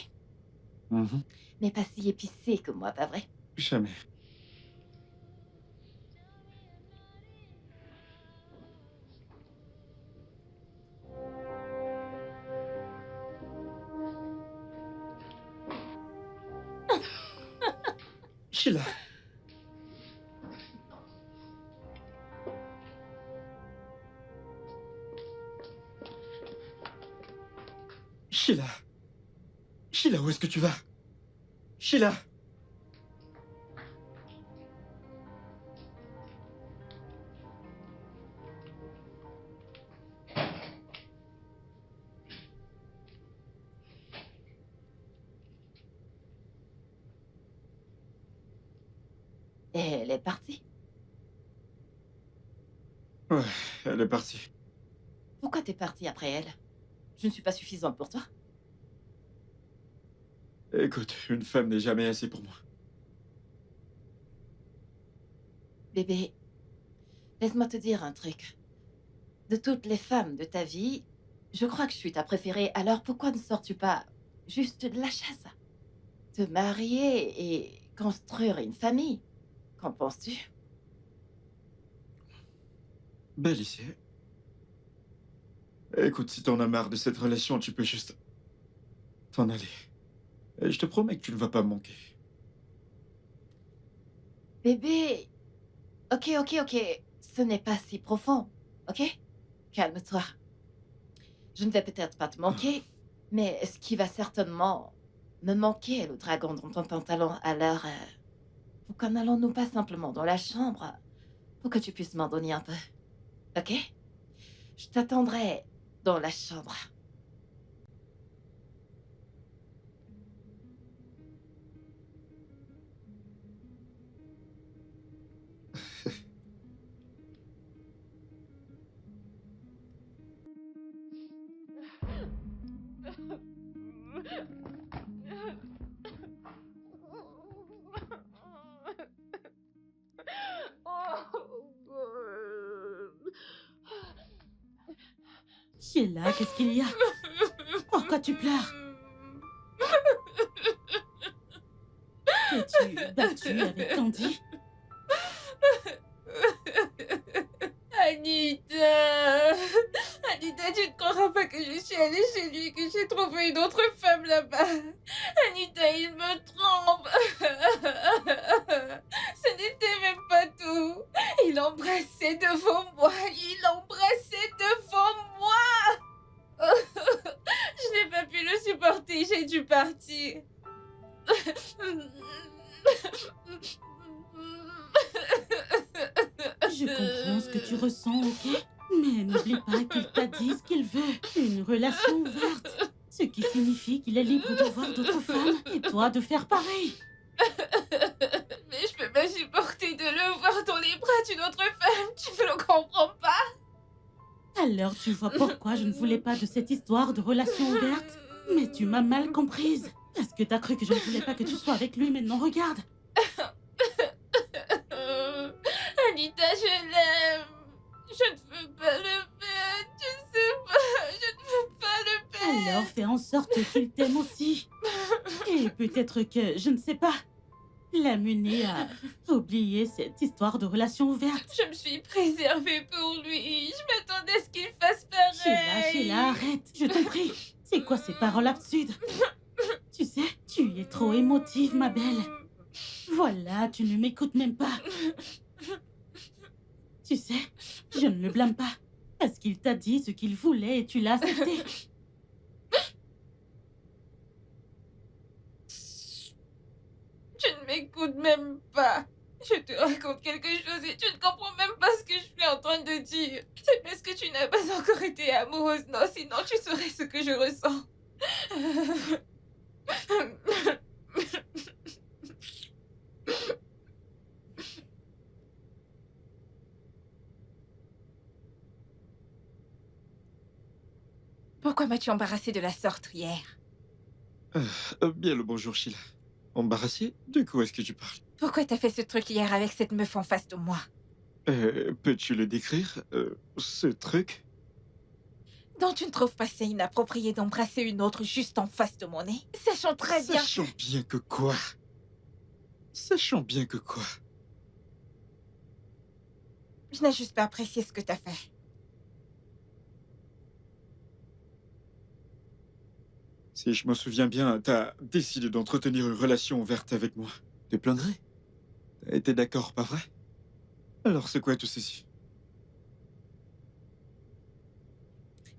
Mhm.
mais pas si épicé que moi, pas vrai?
Jamais. Sheila. Sheila. Sheila, où est-ce que tu vas? Sheila.
Et elle est partie.
Ouais, elle est partie.
Pourquoi t'es partie après elle? Je ne suis pas suffisante pour toi?
Écoute, une femme n'est jamais assez pour moi.
Bébé, laisse-moi te dire un truc. De toutes les femmes de ta vie, je crois que je suis ta préférée. Alors pourquoi ne sors-tu pas juste de la chasse? Te marier et construire une famille. Qu'en penses-tu?
Belle ici. Écoute, si t'en as marre de cette relation, tu peux juste t'en aller. Et je te promets que tu ne vas pas me manquer.
Bébé, ok. ce n'est pas si profond, ok? Calme-toi. Je ne vais peut-être pas te manquer, mais ce qui va certainement me manquer est le dragon dans ton pantalon. Alors, pourquoi n'allons-nous pas simplement dans la chambre pour que tu puisses m'endormir un peu, ok? Je t'attendrai dans la chambre.
Sheila, qu'est-ce qu'il y a? Pourquoi tu pleures? T'es-tu battue avec Candy?
Anita! Anita, tu ne croiras pas que je suis allée chez lui et que j'ai trouvé une autre femme là-bas. Anita, il me trompe. Ce n'était même pas tout. Il embrassait devant moi. Il embrassait devant moi. Je n'ai pas pu le supporter. J'ai dû partir.
Je comprends ce que tu ressens, ok? Mais n'oublie pas qu'il t'a dit ce qu'il veut. Une relation ouverte. Ce qui signifie qu'il est libre de voir d'autres femmes et toi de faire pareil.
Mais je peux pas supporter de le voir dans les bras d'une autre femme. Tu ne le comprends pas?
Alors tu vois pourquoi je ne voulais pas de cette histoire de relation ouverte. Mais tu m'as mal comprise. Est-ce que t'as cru que je ne voulais pas que tu sois avec lui? Maintenant regarde.
Anita, je l'aime. Je ne veux pas le perdre. Tu sais pas, je ne veux pas le perdre.
Alors fais en sorte qu'il t'aime aussi. Et peut-être que, je ne sais pas, l'amener à oublier cette histoire de relation ouverte.
Je me suis préservée pour lui. Je m'attendais à ce qu'il fasse pareil.
Sheila, arrête, je t'en prie. C'est quoi ces paroles absurdes? Tu sais, tu es trop émotive, ma belle. Voilà, tu ne m'écoutes même pas. Tu sais, je ne le blâme pas. Parce qu'il t'a dit ce qu'il voulait et tu l'as accepté.
Tu ne m'écoutes même pas. Je te raconte quelque chose et tu ne comprends même pas ce que je suis en train de dire. C'est parce que tu n'as pas encore été amoureuse, non, sinon tu saurais ce que je ressens. Pourquoi m'as-tu embarrassée de la sorte hier?
Bien le bonjour, Sheila. Embarrassé? De quoi est-ce que tu parles?
Pourquoi t'as fait ce truc hier avec cette meuf en face de moi?
Peux-tu le décrire, ce truc?
Donc tu ne trouves pas ça inapproprié d'embrasser une autre juste en face de mon nez? Sachant très bien...
Sachant bien que quoi? Sachant bien que quoi?
Je n'ai juste pas apprécié ce que t'as fait.
Si je me souviens bien, t'as décidé d'entretenir une relation ouverte avec moi. De plein gré. T'as été d'accord, pas vrai? Alors c'est quoi tout ceci?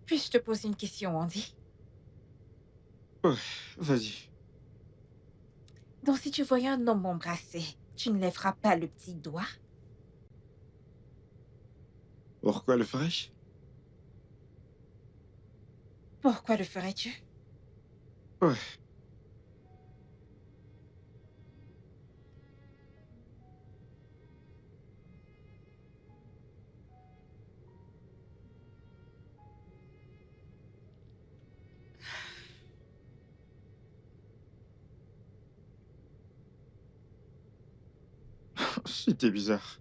Puis-je te poser une question, Andy?
Ouais, vas-y.
Donc si tu voyais un homme m'embrasser, tu ne lèveras pas le petit doigt?
Pourquoi le ferais-je?
Pourquoi le ferais-tu?
Ouais. C'était bizarre.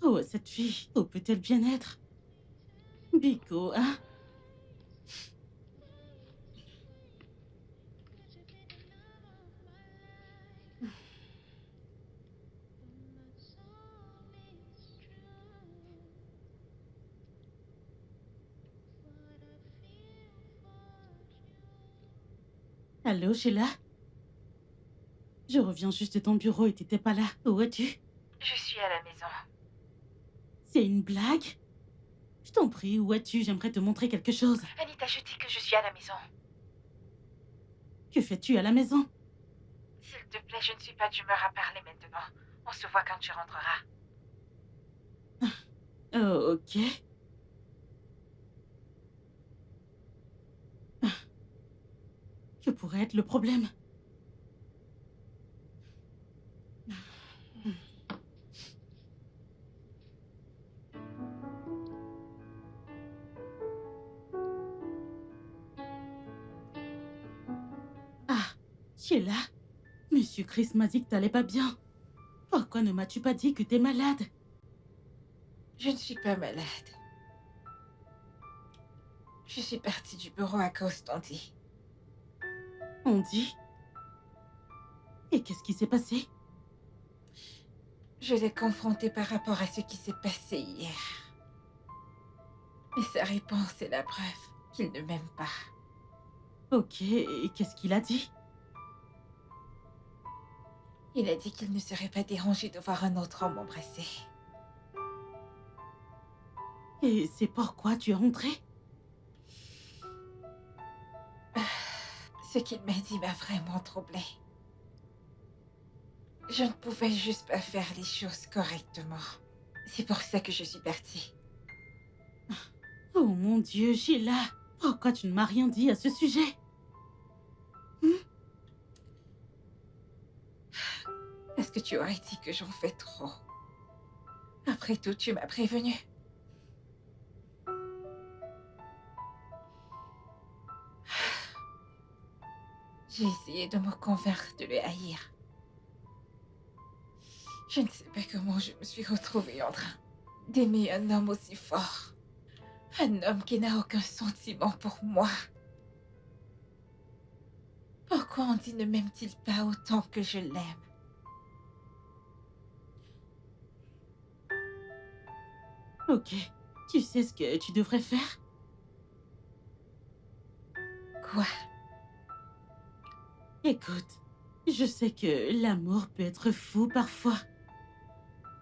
Oh, cette fille, où peut-elle bien être? Biko, hein? Allô, Sheila? Je reviens juste de ton bureau et t'étais pas là. Où es-tu?
Je suis à la maison.
C'est une blague? Je t'en prie, où es-tu? J'aimerais te montrer quelque chose.
Anita, je dis que je suis à la maison.
Que fais-tu à la maison?
S'il te plaît, je ne suis pas d'humeur à parler maintenant. On se voit quand tu rentreras.
Oh, ok. Que pourrait être le problème? Ah, Sheila, Monsieur Chris m'a dit que t'allais pas bien. Pourquoi ne m'as-tu pas dit que t'es malade?
Je ne suis pas malade. Je suis partie du bureau à cause d'Andy.
On dit? Et qu'est-ce qui s'est passé?
Je l'ai confronté par rapport à ce qui s'est passé hier. Mais sa réponse est la preuve qu'il ne m'aime pas.
Ok, et qu'est-ce qu'il a dit?
Il a dit qu'il ne serait pas dérangé de voir un autre homme m'embrasser.
Et c'est pourquoi tu es rentré?
Ce qu'il m'a dit m'a vraiment troublée. Je ne pouvais juste pas faire les choses correctement. C'est pour ça que je suis partie.
Oh mon Dieu, Sheila, pourquoi tu ne m'as rien dit à ce sujet?
Est-ce que tu aurais dit que j'en fais trop? Après tout, tu m'as prévenu. J'ai essayé de me convaincre de le haïr. Je ne sais pas comment je me suis retrouvée en train d'aimer un homme aussi fort. Un homme qui n'a aucun sentiment pour moi. Pourquoi Andy ne m'aime-t-il pas autant que je l'aime?
Ok, tu sais ce que tu devrais faire?
Quoi?
Écoute, je sais que l'amour peut être fou parfois.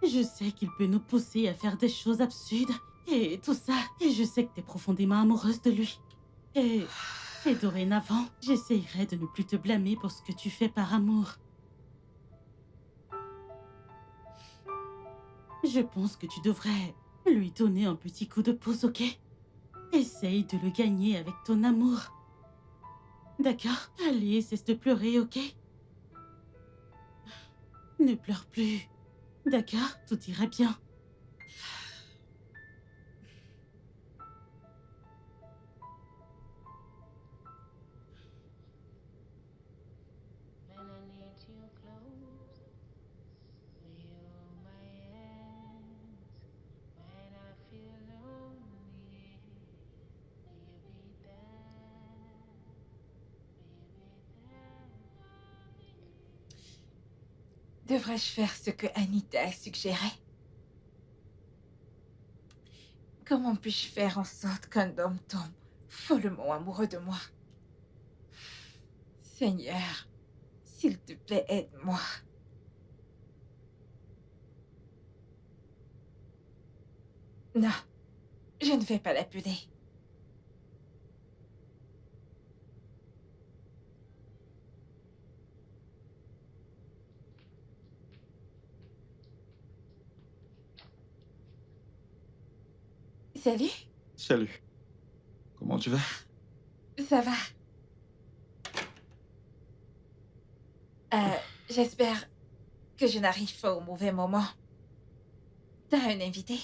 Je sais qu'il peut nous pousser à faire des choses absurdes et tout ça. Et je sais que t'es profondément amoureuse de lui. Et dorénavant, j'essayerai de ne plus te blâmer pour ce que tu fais par amour. Je pense que tu devrais lui donner un petit coup de pouce, ok? Essaye de le gagner avec ton amour. D'accord? Allez, cesse de pleurer, ok? Ne pleure plus. D'accord? Tout ira bien.
When I need you close, will you hold my hands? When I feel lonely, will you be there? Will you be there?
Devrais-je faire ce que Anita a suggéré? Comment puis-je faire en sorte qu'un homme tombe follement amoureux de moi? Seigneur, s'il te plaît, aide-moi. Non, je ne vais pas l'appeler. Salut,
Salut. Comment tu vas?
ça va? J'espère que je n'arrive pas au mauvais moment. T'as un invité?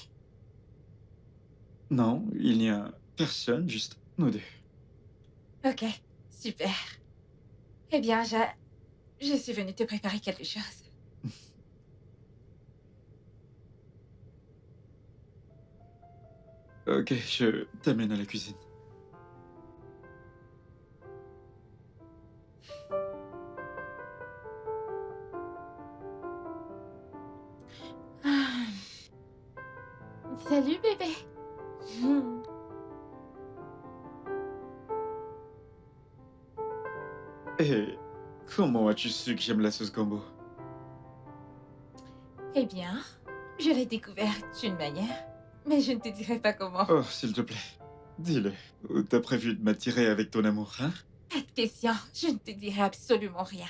Non, il n'y a personne, juste nous deux.
Ok, super. Eh bien, je suis venue te préparer quelque chose.
Ok, je t'amène à la cuisine.
Ah. Salut, bébé.
Et Et comment as-tu su que j'aime la sauce gombo?
Eh bien, je l'ai découvert d'une manière, mais je ne te dirai pas comment.
Oh, s'il te plaît, dis-le. Ou t'as prévu de m'attirer avec ton amour, hein?
Pas de question, je ne te dirai absolument rien.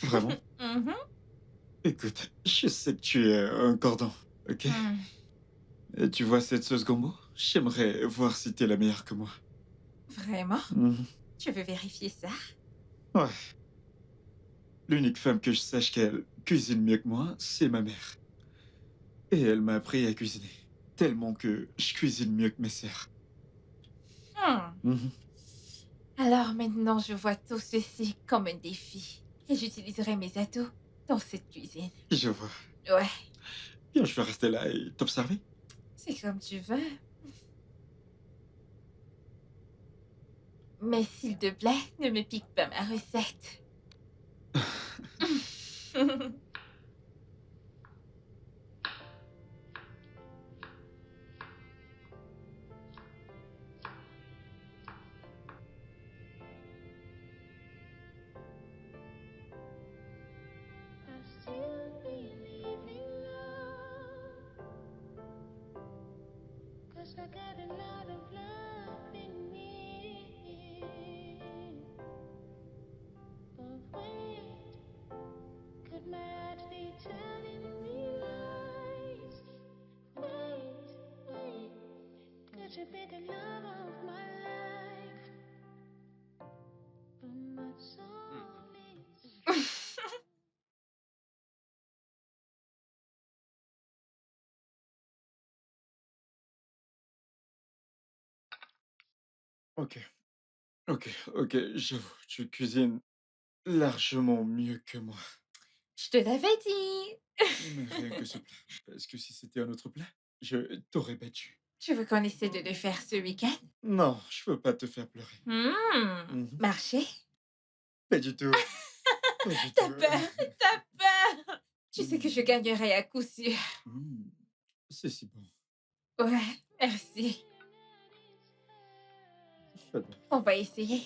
Vraiment?
Mhm.
Écoute, je sais que tu es un cordon, ok?
Mm.
Et tu vois cette sauce gombo? J'aimerais voir si t'es la meilleure que moi.
Vraiment?
Mhm.
Tu veux vérifier ça?
Ouais. L'unique femme que je sache qu'elle cuisine mieux que moi, c'est ma mère. Et elle m'a appris à cuisiner. Tellement que je cuisine mieux que mes sœurs.
Hmm.
Mhm.
Alors maintenant, je vois tout ceci comme un défi. Et j'utiliserai mes atouts dans cette cuisine.
Je vois.
Ouais,
Bien, je vais rester là et t'observer.
c'est comme tu veux. Mais s'il te plaît, ne me pique pas ma recette.
I still believe in love, 'cause I got a lot of love in me. But wait, could my heart be telling me lies? Wait, could you be the love of my life? But my soul is...
Ok, ok, j'avoue, tu cuisines largement mieux que moi.
Je te l'avais dit.
Mais rien que ce plat. Parce que si c'était un autre plat, je t'aurais battu.
Tu veux qu'on essaie de le faire ce week-end?
Non, je veux pas te faire pleurer. Mhm.
Marcher?
Pas du tout. Pas du
T'as
tout.
peur, t'as peur. Tu sais que je gagnerai à coup sûr.
Mm, c'est si bon.
Ouais, merci.
J'adore.
On va essayer.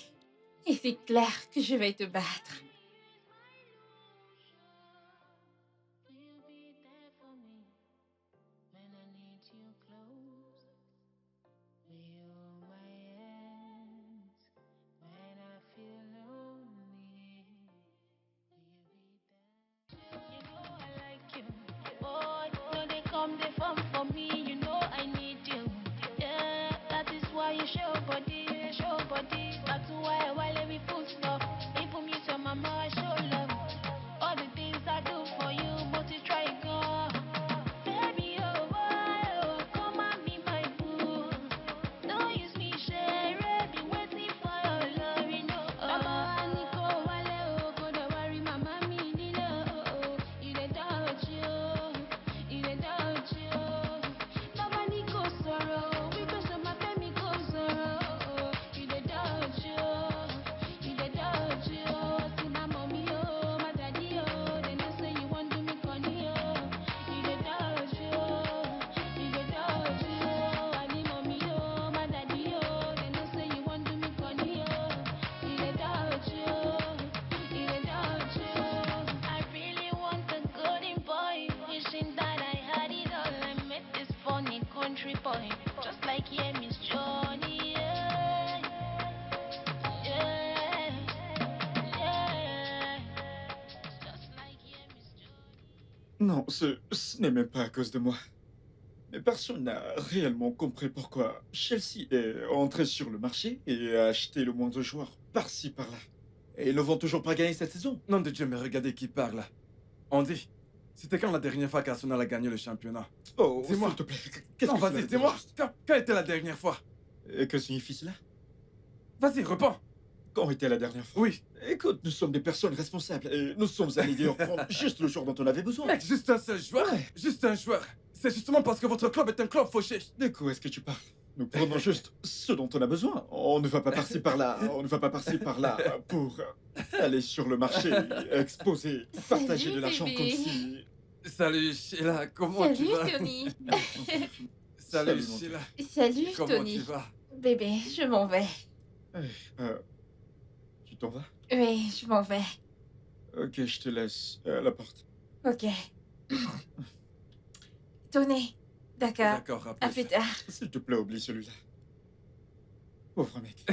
Et c'est clair que je vais te battre.
Will you be there for me when I need you close? Will you hold my hands when I feel lonely? Will you be there? You know I like you. Boy, when they come, they come for me. You know I need you. Yeah, that is why you show body, show body. That's why while we full stop, even me to mama, I show love. All the things I do for you, but you try go. Baby, oh boy, oh, come and be my boo. Don't use me, share it, be waiting for your love, you know. Mama, Nico, wale, oh, go to worry, mama, me, need oh, you the doubt you the doubt you. Mama, Nico, sorrow, because of my family, go sorrow, you the doubt you the doubt you. See my mommy, oh, my daddy, oh, they know say you want to me funny, oh, you the doubt you the doubt you. I need mommy, oh, my daddy, oh, they know say you want to me funny, oh, you the doubt you the doubt you. I really want a golden boy, wishing that I had it all. I met this funny country boy, just like yeah, Miss Johnny, yeah, yeah, yeah. Just like yeah, Miss Johnny.
Non, ce n'est même pas à cause de moi. Mais personne n'a réellement compris pourquoi Chelsea est entré sur le marché et a acheté le moindre joueur par-ci par-là. Et ils ne vont toujours pas gagner cette saison.
Nom de Dieu, mais regardez qui parle. Andy, c'était quand la dernière fois qu'Arsenal a gagné le championnat?
Oh,
Dis-moi.
s'il te plaît, qu'est-ce
Non,
que tu
vas-y,
veux
dis-moi.
dire juste?
Quand était la dernière fois?
Et que signifie cela?
Vas-y, réponds.
Quand était la dernière fois?
Oui.
Écoute, nous sommes des personnes responsables et nous sommes allés d'ailleurs prendre juste le jour dont on avait besoin.
Mec, juste un seul joueur.
Ouais.
Juste un joueur. C'est justement parce que votre club est un club fauché.
De quoi est-ce que tu parles? Nous prenons juste ce dont on a besoin. On ne va pas par-ci par-là. On ne va pas par-ci par-là pour aller sur le marché, exposer, partager
Salut,
de l'argent comme
bébé.
si...
Salut, Sheila. Comment tu
Salut,
vas?
Tony.
Salut,
mon
Sheila.
Salut,
Comment
Tony.
tu vas?
Bébé, je m'en vais.
Eh, tu Tu t'en vas?
Oui, je m'en vais.
Ok, je te laisse à la porte.
Ok. Tony. D'accord.
D'accord,
À plus tard.
S'il te plaît, oublie celui-là. Pauvre mec.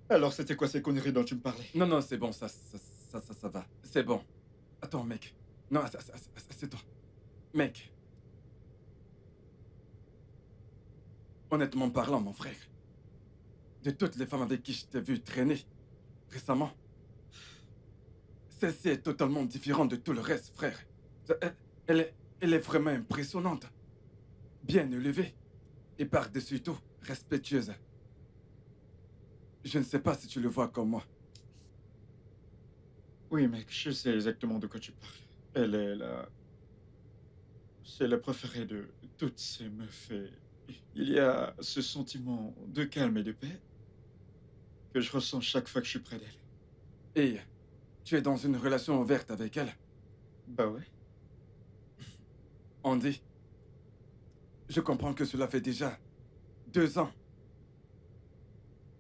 Alors, c'était quoi ces conneries dont tu me parlais?
Non, non, c'est bon, ça va. C'est bon. Attends, mec. Non, c'est toi. Mec. Honnêtement parlant, mon frère, de toutes les femmes avec qui je t'ai vu traîner récemment, celle-ci est totalement différente de tout le reste, frère. Elle est vraiment impressionnante. Bien élevée. Et par-dessus tout, respectueuse. Je ne sais pas si tu le vois comme moi.
Oui, mec, je sais exactement de quoi tu parles. Elle est la... C'est la préférée de toutes ces meufs et il y a ce sentiment de calme et de paix que je ressens chaque fois que je suis près d'elle.
Et tu es dans une relation ouverte avec elle?
Bah ouais.
Andy, je comprends que cela fait déjà 2 ans.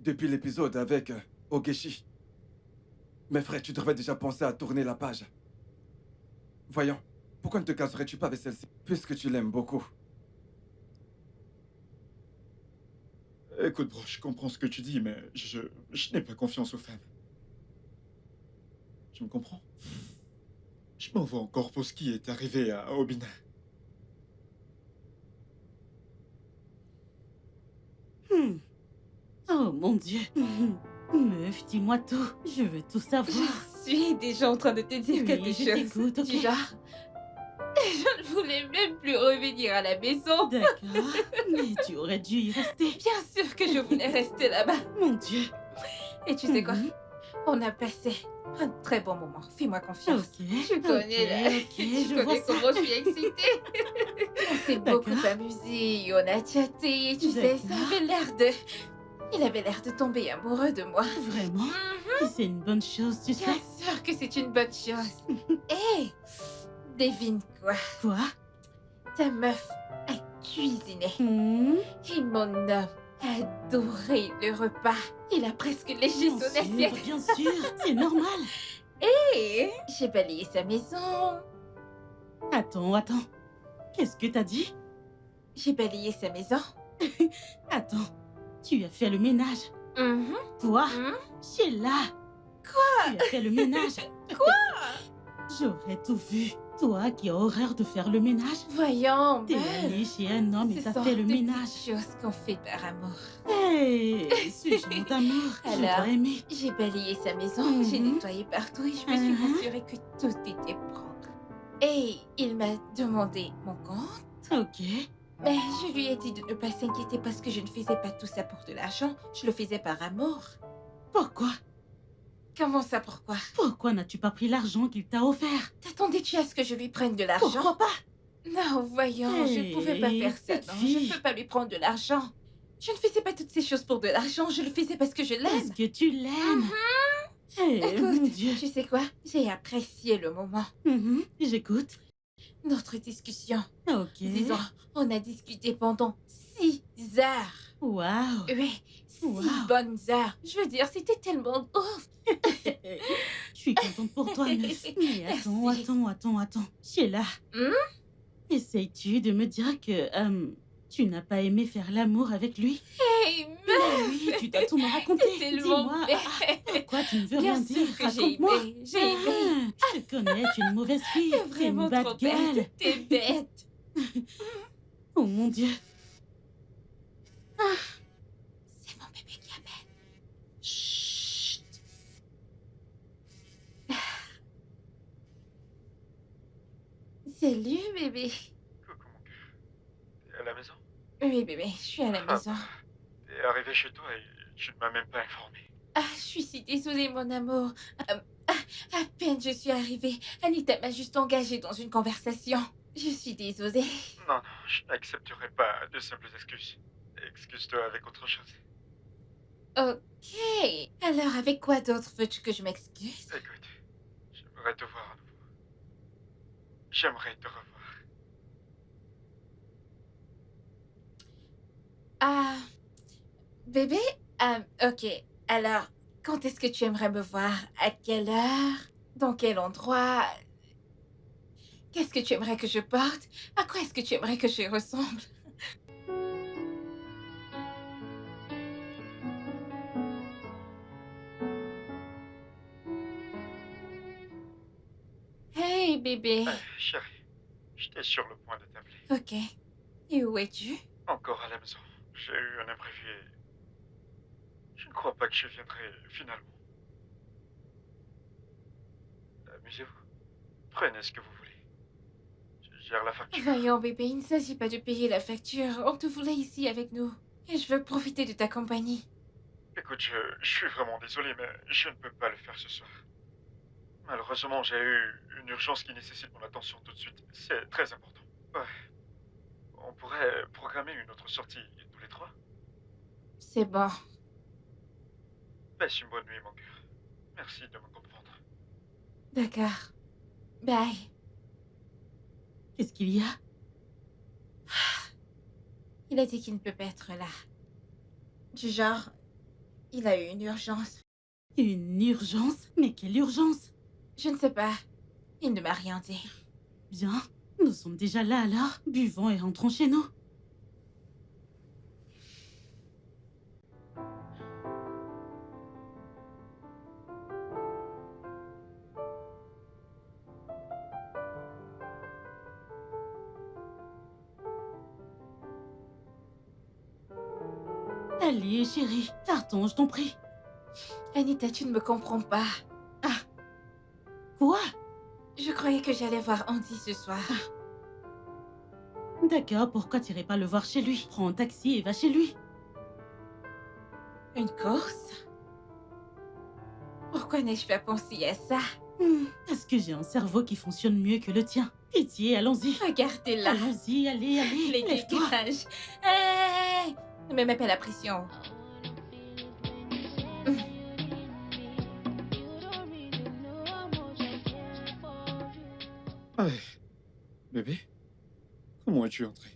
Depuis l'épisode avec Ogeshi. Mais frère, tu devrais déjà penser à tourner la page. Voyons, pourquoi ne te caserais-tu pas avec celle-ci, puisque tu l'aimes beaucoup?
Écoute, bro, je comprends ce que tu dis, mais je n'ai pas confiance aux femmes. Tu me comprends? Je m'en vais encore pour ce qui est arrivé à Obina.
Oh mon Dieu. Meuf, dis-moi tout. Je veux tout savoir.
Je suis déjà en train de te dire
Oui,
quelque
je
chose.
t'écoute, ok.
Du genre, je ne voulais même plus revenir à la maison.
D'accord, mais tu aurais dû y rester.
Bien sûr que je voulais rester là-bas.
Mon Dieu.
Et tu sais quoi? On a passé un très bon moment. Fais-moi confiance.
Ok.
Je connais là.
Ok,
Je
je vois
connais
ça.
comment je suis excitée. On s'est beaucoup
D'accord.
amusé, on a chatté, tu sais, ça
D'accord.
avait l'air de... Il avait l'air de tomber amoureux de moi.
Vraiment? Et c'est une bonne chose, tu sais.
Bien sûr que c'est une bonne chose. Hé, devine quoi?
Quoi?
Ta meuf a cuisiné. Et mon homme a adoré le repas. Il a presque léché
Bien
son
sûr,
assiette.
bien sûr, c'est normal.
Et j'ai balayé sa maison.
Attends. Qu'est-ce que t'as dit?
J'ai balayé sa maison.
Attends, tu as fait le ménage.
Mhm.
Toi,
Mhm.
Sheila.
Quoi?
Tu as fait le ménage.
Quoi?
J'aurais tout vu. Toi qui as horreur de faire le ménage.
Voyons,
T'es
meuf.
allée chez un homme et
Ce
t'as
sont
fait le
des
ménage.
petites choses qu'on fait par amour.
Hé, ce genre d'amour, je
Alors,
dois aimer.
j'ai balayé sa maison, j'ai
Mhm.
nettoyé partout et je me suis assurée que tout était propre. Et il m'a demandé mon compte.
Ok.
Mais je lui ai dit de ne pas s'inquiéter parce que je ne faisais pas tout ça pour de l'argent. Je le faisais par amour.
Pourquoi?
Comment ça, pourquoi?
Pourquoi n'as-tu pas pris l'argent qu'il t'a offert?
T'attendais-tu à ce que je lui prenne de l'argent?
Pourquoi pas?
Non, voyons, je ne pouvais pas faire ça.
cette
Non,
fille.
je ne peux pas lui prendre de l'argent. Je ne faisais pas toutes ces choses pour de l'argent. Je le faisais parce que je l'aime.
Parce que tu l'aimes. Eh, mon
Écoute,
Dieu.
tu sais quoi? J'ai apprécié le moment.
J'écoute.
Notre discussion.
Ok.
Disons, on a discuté pendant 6 heures.
Waouh.
Oui, 6
Wow.
bonnes heures. Je veux dire, c'était tellement ouf.
Je suis contente pour toi, meuf. Mais attends. Sheila. Essayes-tu de me dire que tu n'as pas aimé faire l'amour avec lui?
Hey,
Mais
meuf!
oui, tu dois tout me raconter.
T'es tellement
Dis-moi,
bête.
pourquoi tu ne veux
Bien
rien
sûr
dire?
que j'ai
Raconte-moi.
aimé. J'ai aimé.
Je te connais, tu es une mauvaise fille.
T'es
Tu es
vraiment
une bad
trop
girl.
bête. T'es bête.
Oh mon Dieu.
C'est mon bébé qui appelle.
Chut.
Salut, bébé.
Coucou mon cœur. T'es à la maison?
Oui, bébé, je suis à la maison.
T'es arrivé chez toi et tu ne m'as même pas informé.
Ah, je suis si désolée, mon amour. À peine je suis arrivée, Anita m'a juste engagée dans une conversation. Je suis désolée.
Non, je n'accepterai pas de simples excuses. Excuse-toi avec autre chose.
Ok. Alors, avec quoi d'autre veux-tu que je m'excuse?
Écoute, j'aimerais te voir à nouveau. J'aimerais te revoir.
Ah, bébé, ok. Alors, quand est-ce que tu aimerais me voir? À quelle heure? Dans quel endroit? Qu'est-ce que tu aimerais que je porte? À quoi est-ce que tu aimerais que je ressemble? Hey, bébé.
Chérie, j'étais sur le point de t'appeler.
Ok. Et où es-tu?
Encore à la maison. J'ai eu un imprévu et je ne crois pas que je viendrai finalement. Amusez-vous. Prenez ce que vous voulez. Je gère la facture.
Voyons, bébé, il ne s'agit pas de payer la facture. On te voulait ici avec nous. Et je veux profiter de ta compagnie.
Écoute, je suis vraiment désolé, mais je ne peux pas le faire ce soir. Malheureusement, j'ai eu une urgence qui nécessite mon attention tout de suite. C'est très important. Ouais. On pourrait programmer une autre sortie tous les trois.
C'est bon.
Passe une bonne nuit, mon cœur. Merci de me comprendre.
D'accord. Bye.
Qu'est-ce qu'il y a?
Il a dit qu'il ne peut pas être là. Du genre, il a eu une urgence.
Une urgence? Mais quelle urgence?
Je ne sais pas. Il ne m'a rien dit.
Bien, nous sommes déjà là alors. Buvons et rentrons chez nous. Allez, chérie, partons, je t'en prie.
Anita, tu ne me comprends pas.
Quoi?
Je croyais que j'allais voir Andy ce soir.
D'accord, pourquoi t'irais pas le voir chez lui? Prends un taxi et va chez lui.
Une course? Pourquoi n'ai-je pas pensé à ça?
Parce que j'ai un cerveau qui fonctionne mieux que le tien. Pitié, allons-y.
Regardez-la.
Allons-y, allez,
Les
lève-toi.
dégages. Hey! Ne me mets pas la pression.
Bébé, comment es-tu entré?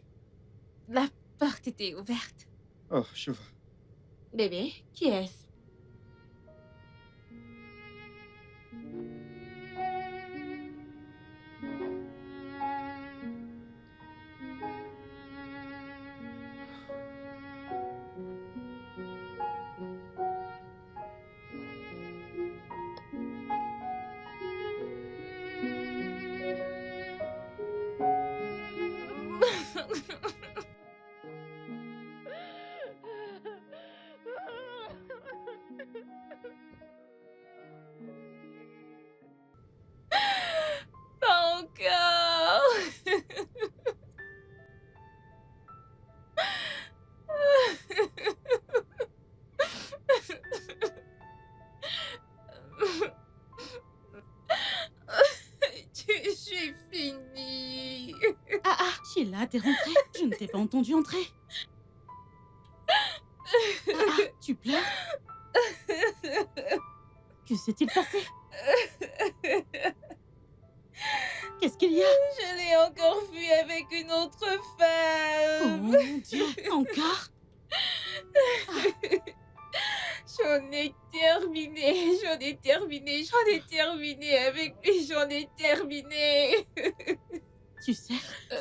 La porte était ouverte.
Oh, je vois.
Bébé, qui est-ce?
Pas encore. Je suis finie.
Sheila, t'es rentrée? Je ne t'ai pas entendu entrer. Tu pleures? Que s'est-il passé? Qu'est-ce qu'il y a?
Je l'ai encore vu avec une autre
Oh
femme.
mon Dieu, encore?
J'en ai terminé, j'en ai terminé, j'en ai terminé avec lui, j'en ai terminé.
Tu sais,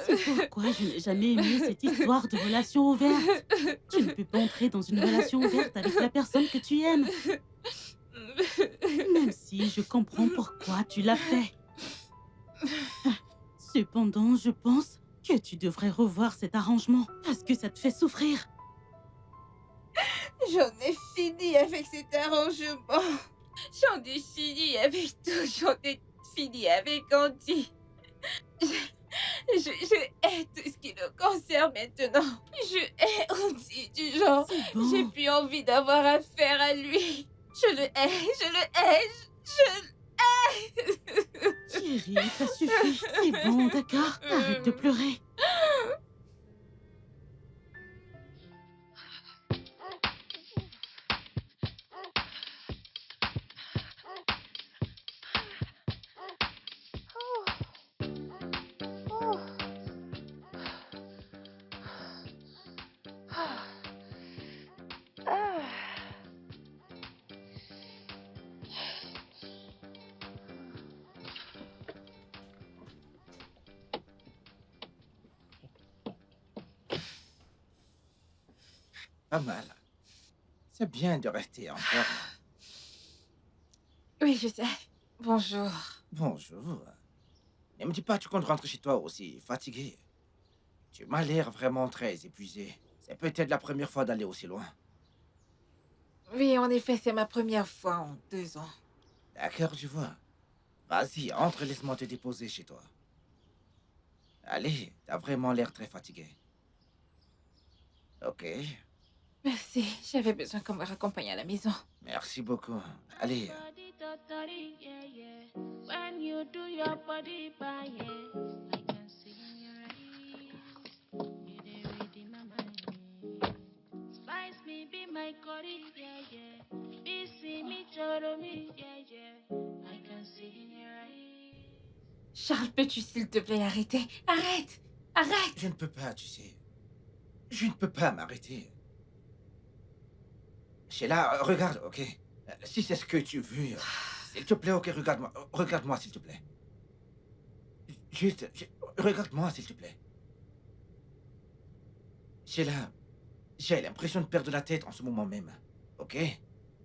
c'est pourquoi je n'ai jamais aimé cette histoire de relation ouverte. Tu ne peux pas entrer dans une relation ouverte avec la personne que tu aimes. Même si je comprends pourquoi tu l'as fait. Cependant, je pense que tu devrais revoir cet arrangement parce que ça te fait souffrir.
J'en ai fini avec cet arrangement. J'en ai fini avec tout, j'en ai fini avec Andy. Je hais tout ce qui le concerne maintenant. Je hais Andy du genre.
Bon.
J'ai plus envie d'avoir affaire à lui. Je le hais, je le hais, je le hais.
Chérie, ça suffit. C'est bon, d'accord? Arrête de pleurer.
pas mal. C'est bien de rester en forme.
Oui, je sais. Bonjour.
Bonjour. Ne me dis pas que tu comptes rentrer chez toi aussi fatigué. Tu m'as l'air vraiment très épuisé. C'est peut-être la première fois d'aller aussi loin.
Oui, en effet, c'est ma première fois en 2 ans.
D'accord, je vois. Vas-y, entre, laisse-moi te déposer chez toi. Allez, t'as vraiment l'air très fatigué. Ok,
Merci, j'avais besoin qu'on me raccompagne à la maison.
merci beaucoup. Allez,
When you do your body by I can see in your eyes. You dey read in my mind. Spice me, be my curry, Be see me, choro me, I can see in your eyes.
Charles, peux-tu s'il te plaît arrêter? Arrête! Arrête!
je ne peux pas, tu sais. Je ne peux pas m'arrêter. Sheila, regarde, ok? Si c'est ce que tu veux, s'il te plaît, ok, regarde-moi. Regarde-moi, s'il te plaît. Juste, regarde-moi, s'il te plaît. Sheila, j'ai l'impression de perdre la tête en ce moment même, ok?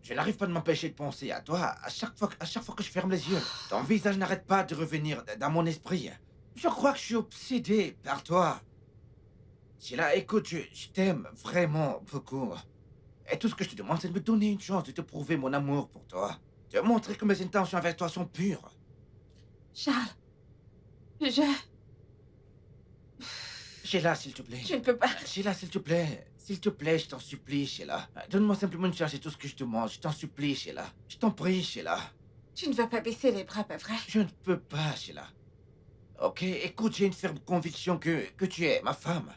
Je n'arrive pas de m'empêcher de penser à toi à chaque fois que je ferme les yeux. Ton visage n'arrête pas de revenir dans mon esprit. Je crois que je suis obsédé par toi. Sheila, écoute, je t'aime vraiment beaucoup. Et tout ce que je te demande, c'est de me donner une chance de te prouver mon amour pour toi. De montrer que mes intentions avec toi sont pures.
Charles,
Sheila, s'il te plaît.
je ne peux pas.
Sheila, s'il te plaît. S'il te plaît, je t'en supplie, Sheila. Donne-moi simplement une chance, c'est tout ce que je te demande. Je t'en supplie, Sheila. Je t'en prie, Sheila.
Tu ne vas pas baisser les bras, pas vrai?
Je ne peux pas, Sheila. Ok, écoute, j'ai une ferme conviction que tu es ma femme.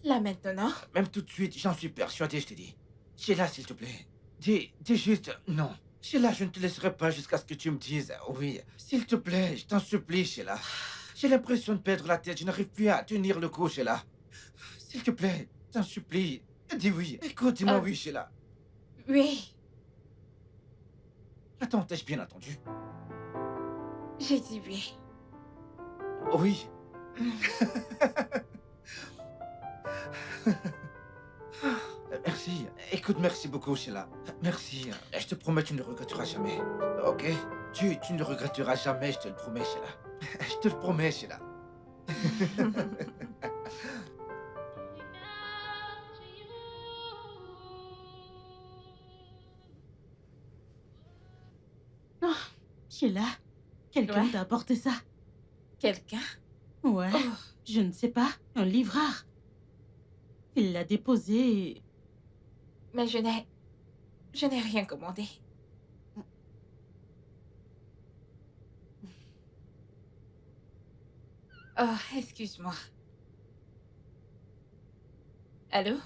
Là maintenant?
Même tout de suite, j'en suis persuadé, je te dis. Sheila, s'il te plaît. Dis juste non. Sheila, je ne te laisserai pas jusqu'à ce que tu me dises oui. S'il te plaît, je t'en supplie, Sheila. J'ai l'impression de perdre la tête, je n'arrive plus à tenir le coup, Sheila. S'il te plaît, je t'en supplie. Dis oui. Écoute, dis-moi oui, Sheila.
Oui,
Attends, t'ai-je bien entendu?
j'ai dit oui.
Oui. Merci. Écoute, merci beaucoup, Sheila. Merci. Je te promets, tu ne le regretteras jamais. Ok? Tu ne le regretteras jamais, je te le promets, Sheila. Je te le promets, Sheila.
Oh, Sheila, quelqu'un
Ouais.
t'a apporté ça?
Quelqu'un?
Ouais,
Oh,
je ne sais pas, un livreur. Il l'a déposé et...
mais je n'ai rien commandé. Oh, excuse-moi. Allô?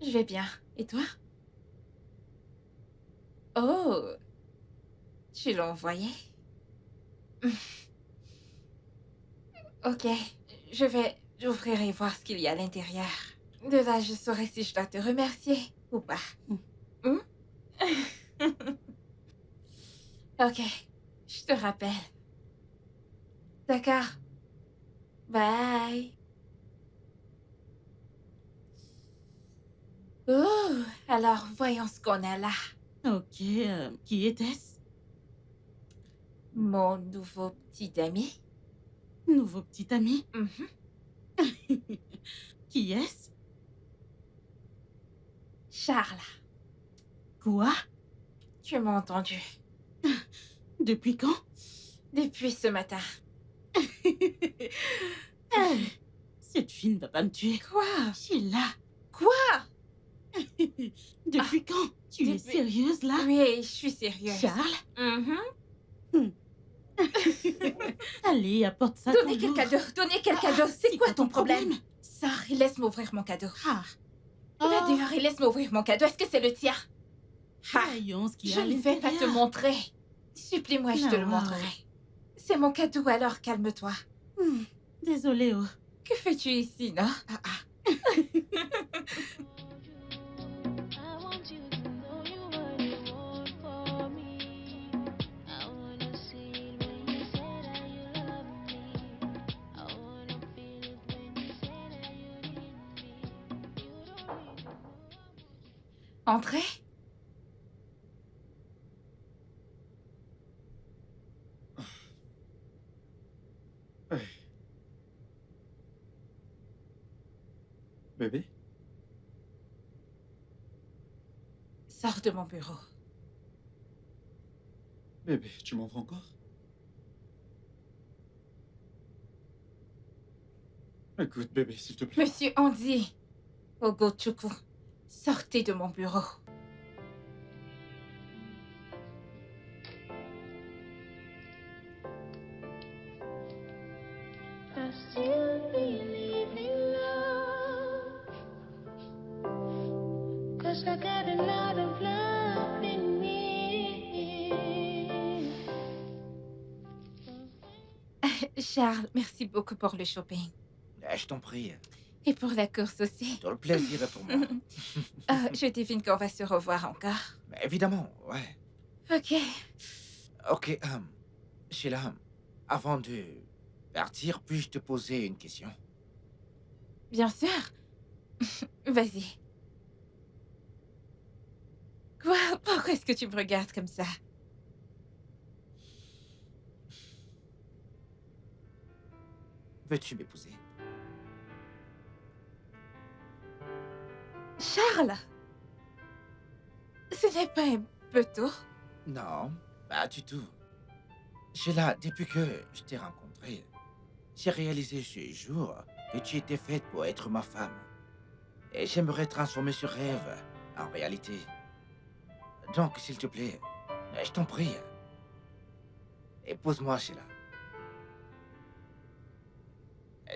Je vais bien. Et toi? Oh, tu l'as envoyé? Ok, je vais ouvrir et voir ce qu'il y a à l'intérieur. De là, je saurai si je dois te remercier ou pas. Hmm? Ok, je te rappelle. D'accord. Bye. Oh, alors voyons ce qu'on a là.
Ok, qui était-ce?
Mon nouveau petit ami.
Nouveau petit ami?
Mhm.
Qui est-ce?
Charles,
Quoi?
tu m'as entendu.
Depuis quand?
Depuis ce matin.
Hey, cette fille ne va pas me tuer.
Quoi?
Sheila,
Quoi?
depuis quand? Tu es
depuis-
sérieuse là?
Oui, je suis sérieuse.
Charles?
Mhm.
Allez, apporte ça.
Donnez
ton
quel
lourd.
cadeau, donnez quel cadeau. C'est quoi ton problème?
problème?
Sors et laisse-moi ouvrir mon cadeau.
Ah,
Va dehors et laisse-moi ouvrir mon cadeau. Est-ce que c'est le tien? Ah,
voyons ce qu'il y
je
a à
ne vais pas te
l'intérieur.
montrer. Supplie-moi, je te le
Non.
montrerai. C'est mon cadeau, alors calme-toi.
Désolée, oh.
Que fais-tu ici, non?
I want you to know you what you want for me. I wanna see it when you say that you love me. I wanna feel it when you say that you need me.
Entrez.
Ouais. Bébé?
Sors de mon bureau.
Bébé, tu m'en veux encore? Écoute, bébé, s'il te plaît.
Monsieur Andy, Ogochukwu, sortez de mon bureau.
I still believe in love. 'Cause I got a lot of love in me.
Charles, merci beaucoup pour le shopping.
Je t'en prie.
Et pour la course aussi.
Tout le plaisir est pour moi.
Je devine qu'on va se revoir encore.
Mais évidemment, ouais.
Ok.
Ok, Sheila, avant de partir, puis-je te poser une question?
Bien sûr. Vas-y. Quoi? Pourquoi est-ce que tu me regardes comme ça?
Veux-tu m'épouser?
Charles! Ce n'est pas un peu tôt?
Non, pas du tout. Sheila, depuis que je t'ai rencontré, j'ai réalisé ce jour que tu étais faite pour être ma femme. Et j'aimerais transformer ce rêve en réalité. Donc, s'il te plaît, je t'en prie, épouse-moi, Sheila.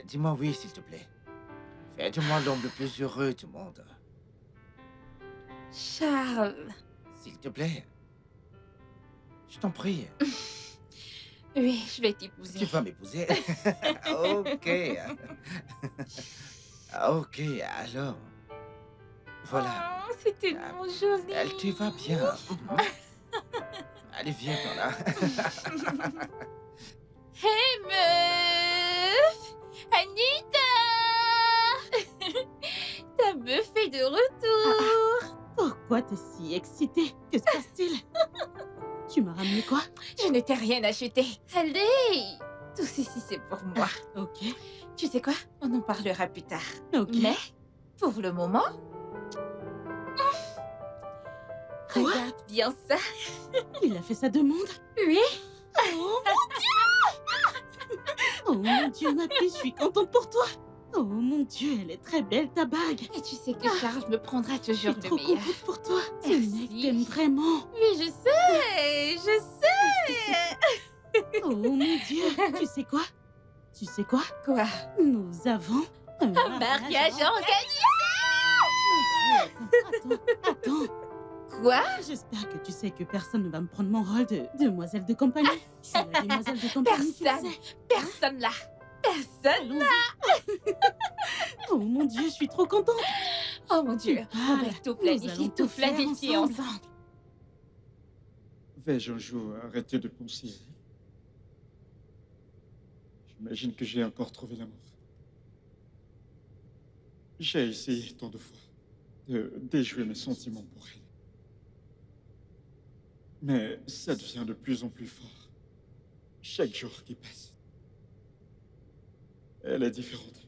Dis-moi oui, s'il te plaît. Fais de moi l'homme le plus heureux du monde.
Charles.
S'il te plaît. Je t'en prie.
Oui, je vais t'épouser.
Tu vas m'épouser? Ok. Ok, alors. Voilà.
Oh, c'est tellement joli.
Elle te va bien. Allez, viens par là.
Hey, meuf! Anita! Ta meuf est de retour!
Pourquoi t'es si excitée? Que se passe-t-il? Tu m'as ramené quoi?
Je ne t'ai rien acheté. Allez! Tout ceci, c'est pour moi.
Ok.
Tu sais quoi? On en parlera plus tard.
Ok.
Mais, pour le moment...
Quoi?
Regarde bien ça.
Il a fait sa demande?
Oui.
Oh mon Dieu, ma fille, je suis contente pour toi. Oh mon Dieu, elle est très belle ta bague.
Et tu sais que Charles me prendra
Je
toujours
suis
le
trop
meilleur.
contente pour toi. Ce
Merci.
mec t'aime vraiment.
Oui, je sais. Je sais.
Oh mon Dieu, tu sais quoi? Tu sais quoi?
Quoi?
Nous avons un
Mariage en gagné.
Attends.
Quoi?
J'espère que tu sais que personne ne va me prendre mon rôle de demoiselle de compagnie. Je suis la demoiselle de compagnie, tu le
Personne.
sais.
Personne là. Personne là.
Oh mon Dieu, je suis trop contente.
Oh mon Dieu. On va tout
Nous
planifier,
allons
tout
faire
planifier ensemble.
Vais-je un jour arrêter de penser? J'imagine que j'ai encore trouvé l'amour. J'ai essayé tant de fois de déjouer mes sentiments pour elle. Mais ça devient de plus en plus fort. Chaque jour qui passe. Elle est différente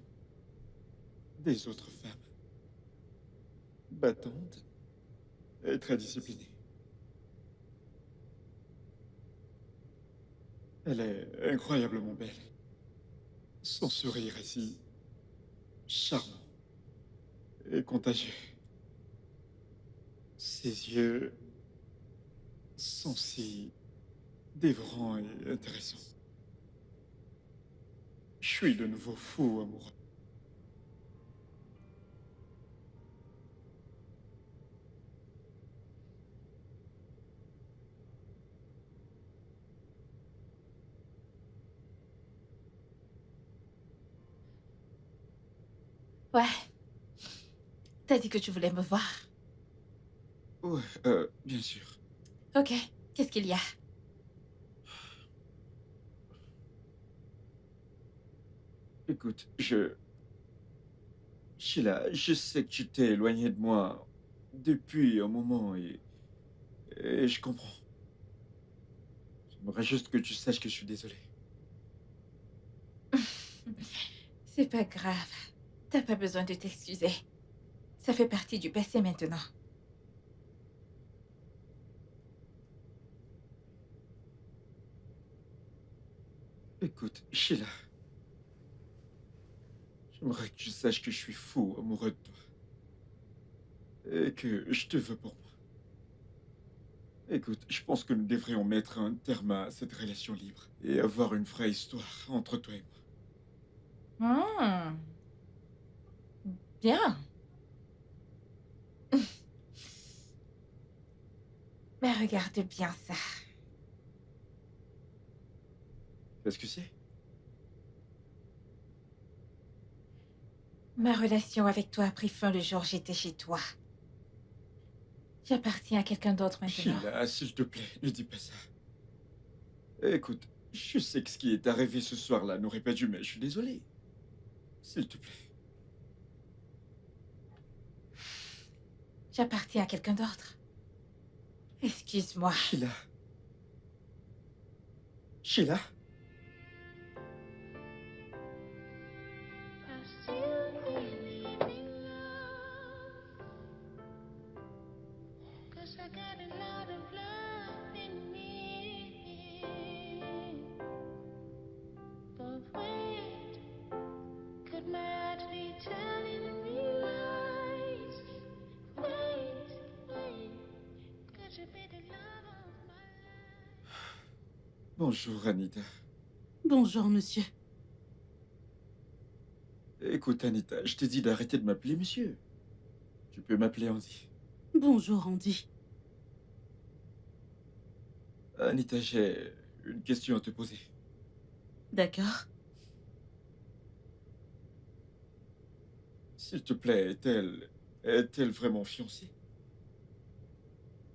des autres femmes. Battante et très disciplinée. Elle est incroyablement belle. Son sourire est si charmant et contagieux. Ses yeux sont si dévorants et intéressants. Je suis de nouveau fou amoureux.
Ouais. T'as dit que tu voulais me voir.
Ouais, bien sûr.
Ok. Qu'est-ce qu'il y a?
Écoute, Sheila, je sais que tu t'es éloignée de moi depuis un moment et je comprends. J'aimerais juste que tu saches que je suis désolé.
C'est pas grave. T'as pas besoin de t'excuser. Ça fait partie du passé maintenant.
Écoute, Sheila. J'aimerais que tu saches que je suis fou amoureux de toi. Et que je te veux pour moi. Écoute, je pense que nous devrions mettre un terme à cette relation libre et avoir une vraie histoire entre toi et moi.
Bien. Mais regarde bien ça.
Qu'est-ce que c'est?
Ma relation avec toi a pris fin le jour où j'étais chez toi. J'appartiens à quelqu'un d'autre maintenant.
Sheila, s'il te plaît, ne dis pas ça. Écoute, je sais que ce qui est arrivé ce soir-là n'aurait pas dû, mais je suis désolé. S'il te plaît.
J'appartiens à quelqu'un d'autre. Excuse-moi.
Sheila. Sheila? Bonjour, Anita.
Bonjour, monsieur.
Écoute, Anita, je t'ai dit d'arrêter de m'appeler monsieur. Tu peux m'appeler Andy.
Bonjour, Andy.
Anita, j'ai une question à te poser.
D'accord.
S'il te plaît, est-elle vraiment fiancée?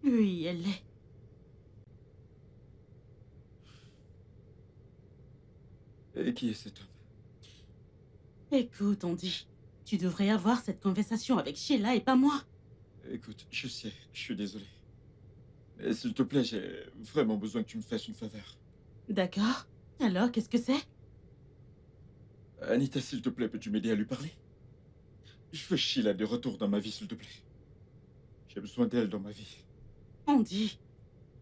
Oui, elle l'est.
Et qui est cet homme?
Écoute, Andy, tu devrais avoir cette conversation avec Sheila et pas moi.
Écoute, je sais, je suis désolé. Mais s'il te plaît, j'ai vraiment besoin que tu me fasses une faveur.
D'accord. Alors, qu'est-ce que c'est?
Anita, s'il te plaît, peux-tu m'aider à lui parler? Je veux Sheila de retour dans ma vie, s'il te plaît. J'ai besoin d'elle dans ma vie.
Andy,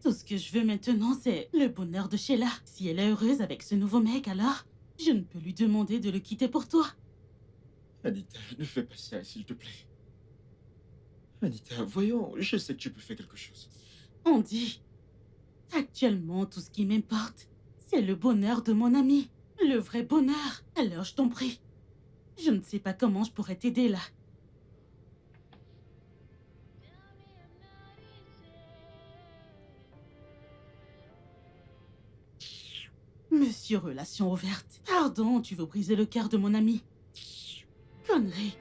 tout ce que je veux maintenant, c'est le bonheur de Sheila. Si elle est heureuse avec ce nouveau mec, alors je ne peux lui demander de le quitter pour toi.
Anita, ne fais pas ça, s'il te plaît. Anita, voyons, je sais que tu peux faire quelque chose.
Andy, actuellement, tout ce qui m'importe, c'est le bonheur de mon ami. Le vrai bonheur. Alors, je t'en prie. Je ne sais pas comment je pourrais t'aider là. Monsieur Relation ouverte. Pardon, tu veux briser le cœur de mon ami. Connerie.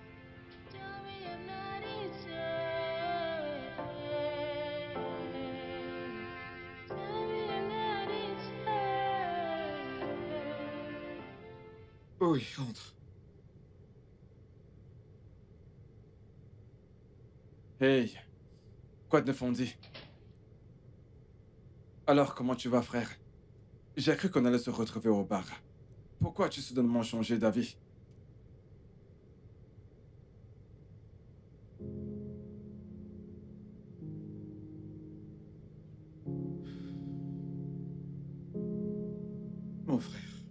Oui, entre.
Hey, quoi de neuf, Andy? Alors, comment tu vas, frère? J'ai cru qu'on allait se retrouver au bar. Pourquoi as-tu soudainement changé d'avis?
Mon frère,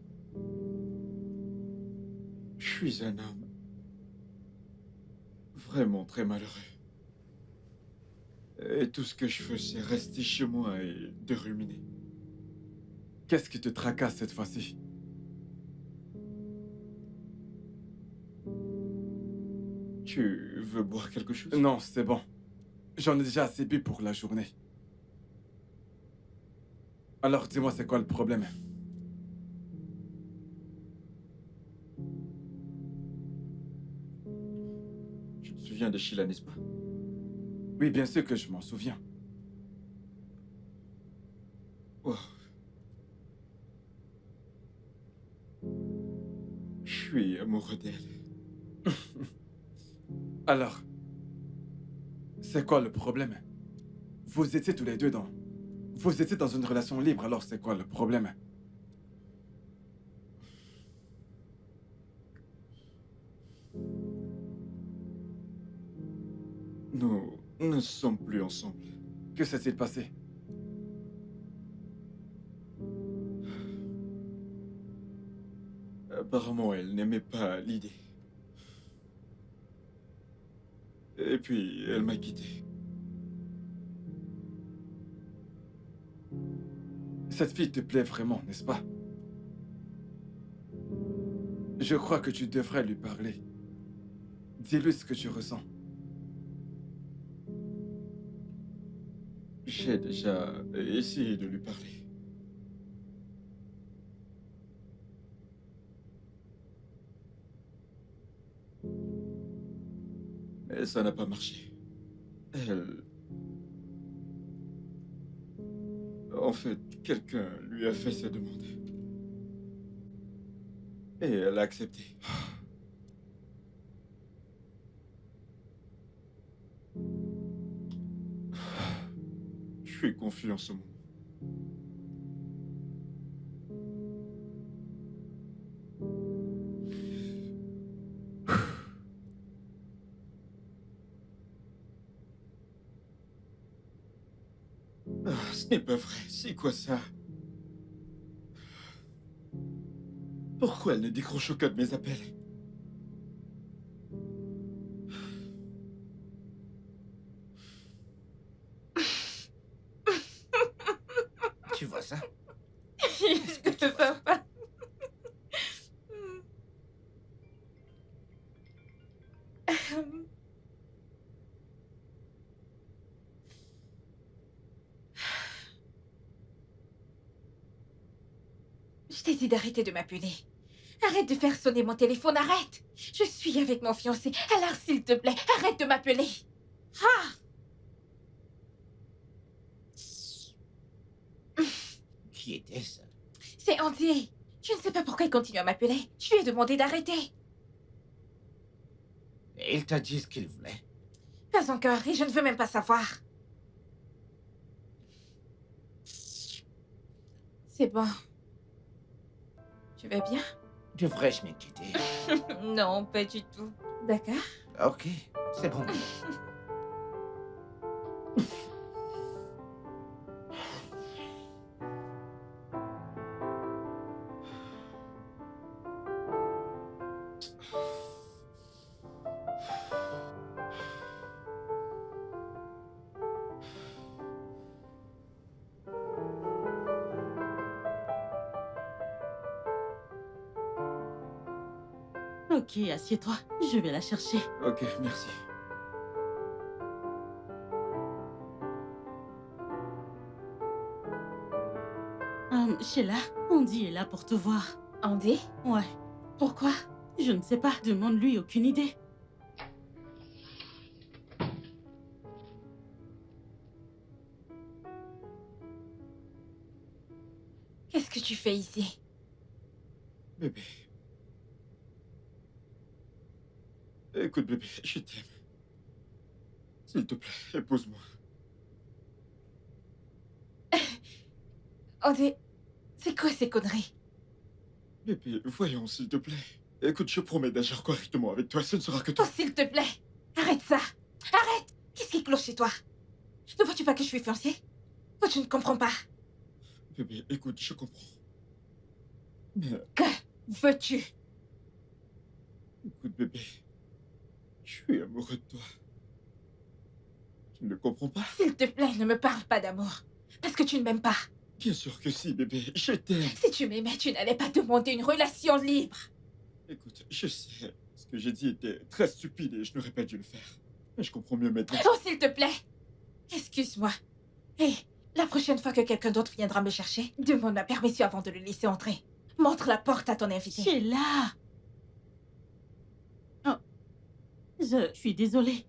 je suis un homme vraiment très malheureux. Et tout ce que je fais, c'est rester chez moi et de ruminer.
Qu'est-ce qui te tracasse cette fois-ci?
Tu veux boire quelque chose?
Non, c'est bon. J'en ai déjà assez bu pour la journée. Alors, dis-moi, c'est quoi le problème?
Tu te souviens de Sheila, n'est-ce pas?
Oui, bien sûr que je m'en souviens.
Oh. Je suis amoureux d'elle.
Alors, C'est quoi le problème? Vous étiez tous les deux dans... Vous étiez dans une relation libre, alors c'est quoi le problème?
Nous ne sommes plus ensemble.
Que s'est-il passé?
Apparemment, elle n'aimait pas l'idée. Et puis, elle m'a quitté.
Cette fille te plaît vraiment, n'est-ce pas? Je crois que tu devrais lui parler. Dis-lui ce que tu ressens.
J'ai déjà essayé de lui parler. Mais ça n'a pas marché. Elle... En fait, quelqu'un lui a fait sa demande. Et elle a accepté. Je suis confus en ce moment. Ah, ce n'est pas vrai. C'est quoi ça? Pourquoi elle ne décroche aucun de mes appels?
Tu vois ça?
Je ne peux pas. Je t'ai dit d'arrêter de m'appeler. Arrête de faire sonner mon téléphone, arrête. Je suis avec mon fiancé, alors s'il te plaît, arrête de m'appeler. Ah!
Qui était-ce?
C'est Andy. Je ne sais pas pourquoi il continue à m'appeler. Je lui ai demandé d'arrêter.
Et il t'a dit ce qu'il voulait.
Pas encore, et je ne veux même pas savoir. C'est bon. Tu vas bien?
Devrais-je m'inquiéter?
Non, pas du tout. D'accord.
Ok, c'est bon.
Ok, assieds-toi. Je vais la chercher.
Ok, merci.
Sheila, Andy est là pour te voir.
Andy?
Ouais.
Pourquoi?
Je ne sais pas. Demande-lui, aucune idée.
Qu'est-ce que tu fais ici?
Bébé. Écoute, bébé, je t'aime. S'il te plaît, épouse-moi.
Andy, c'est quoi ces conneries?
Bébé, voyons, s'il te plaît. Écoute, je promets d'agir correctement avec toi, ce ne sera que toi.
Oh, s'il te plaît, arrête ça. Arrête. Qu'est-ce qui cloche chez toi? Ne vois-tu pas que je suis fiancée? Oh, tu ne comprends pas.
Bébé, écoute, je comprends. Mais
Que veux-tu?
écoute, bébé, je suis amoureux de toi. Tu ne le comprends pas?
S'il te plaît, ne me parle pas d'amour. Parce que tu ne m'aimes pas.
Bien sûr que si, bébé, je t'aime.
Si tu m'aimais, tu n'allais pas demander une relation libre.
Écoute, je sais, ce que j'ai dit était très stupide et je n'aurais pas dû le faire. Mais je comprends mieux maintenant.
Oh, s'il te plaît. Excuse-moi. Hé, la prochaine fois que quelqu'un d'autre viendra me chercher, demande ma permission avant de le laisser entrer. Montre la porte à ton invité.
Sheila! Oh. Je suis désolée.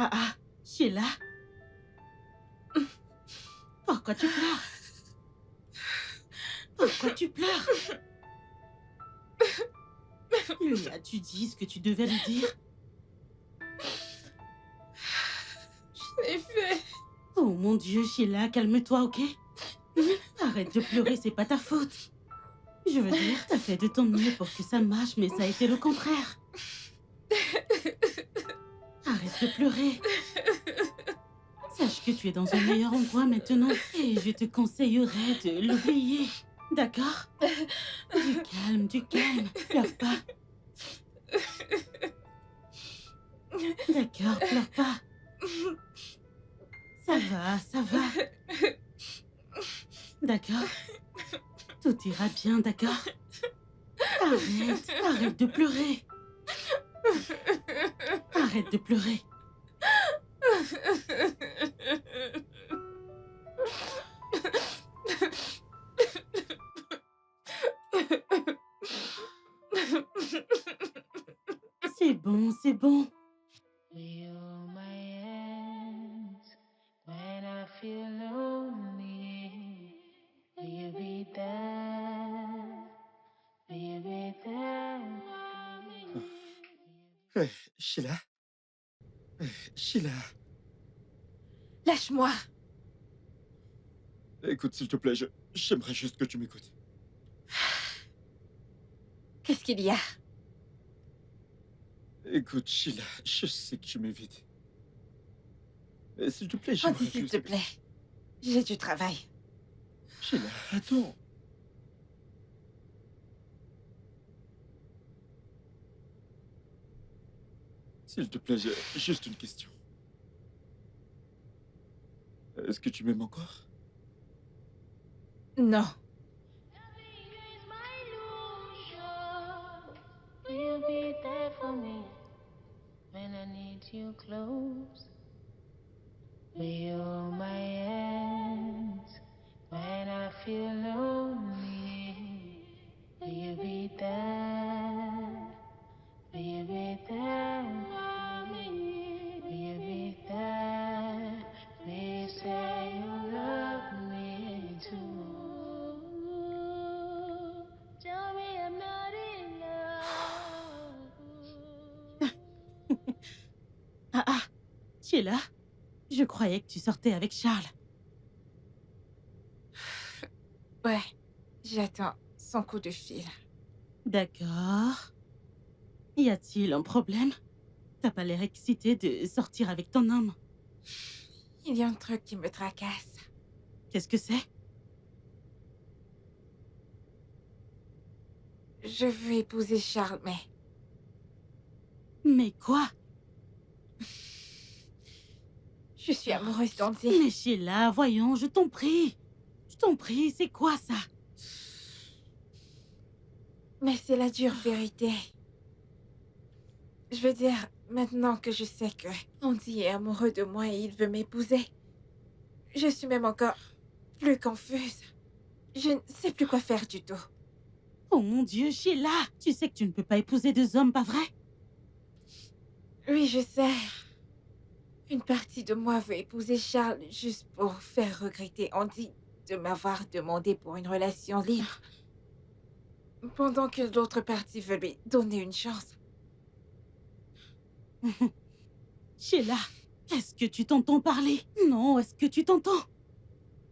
Ah ah, Sheila. Pourquoi tu pleures? Pourquoi tu pleures? Lui as-tu dit ce que tu devais lui dire?
Je l'ai fait.
Oh mon Dieu, Sheila, calme-toi, ok? Arrête de pleurer, c'est pas ta faute. Je veux dire, t'as fait de ton mieux pour que ça marche, mais ça a été le contraire. Arrête de pleurer. Sache que tu es dans un meilleur endroit maintenant et je te conseillerais de l'oublier. D'accord? Du calme, pleure pas. D'accord, pleure pas. Ça va. D'accord? Tout ira bien, d'accord? Arrête de pleurer. Arrête de pleurer. C'est bon, c'est bon.
Will you hold my hands when I feel lonely? Will you be there? Will you be there for me?
Sheila. Sheila.
Lâche-moi.
Écoute, s'il te plaît, j'aimerais juste que tu m'écoutes.
Qu'est-ce qu'il y a?
Écoute, Sheila, je sais que tu m'évites. Mais s'il te plaît, j'aimerais
Andy, s'il
juste...
te plaît. J'ai du travail.
Sheila, attends. S'il te plaît, j'ai juste une question. Est-ce que tu m'aimes encore?
Non.
Will you be there for me when I need you close? Will you hold my hands when I feel lonely? Will you be there? Will you be there for me? Will you be there? Will you say you love me too? Tell me I'm not in love.
Ah, Sheila, je croyais que tu sortais avec Charles.
Ouais, j'attends son coup de fil.
D'accord. Y a-t-il un problème? T'as pas l'air excité de sortir avec ton homme.
Il y a un truc qui me tracasse.
Qu'est-ce que c'est?
Je veux épouser Charles, mais...
Mais quoi?
Je suis amoureuse d'Andy.
Mais Sheila, voyons, je t'en prie. Je t'en prie, c'est quoi ça?
Mais c'est la dure vérité. Je veux dire, maintenant que je sais que Andy est amoureux de moi et il veut m'épouser, je suis même encore plus confuse. Je ne sais plus quoi faire du tout.
Oh mon Dieu, Sheila, tu sais que tu ne peux pas épouser deux hommes, pas vrai?
Oui, je sais. Une partie de moi veut épouser Charles juste pour faire regretter Andy de m'avoir demandé pour une relation libre. Pendant que l'autre partie veut lui donner une chance.
Sheila, est-ce que tu t'entends parler? Non, est-ce que tu t'entends?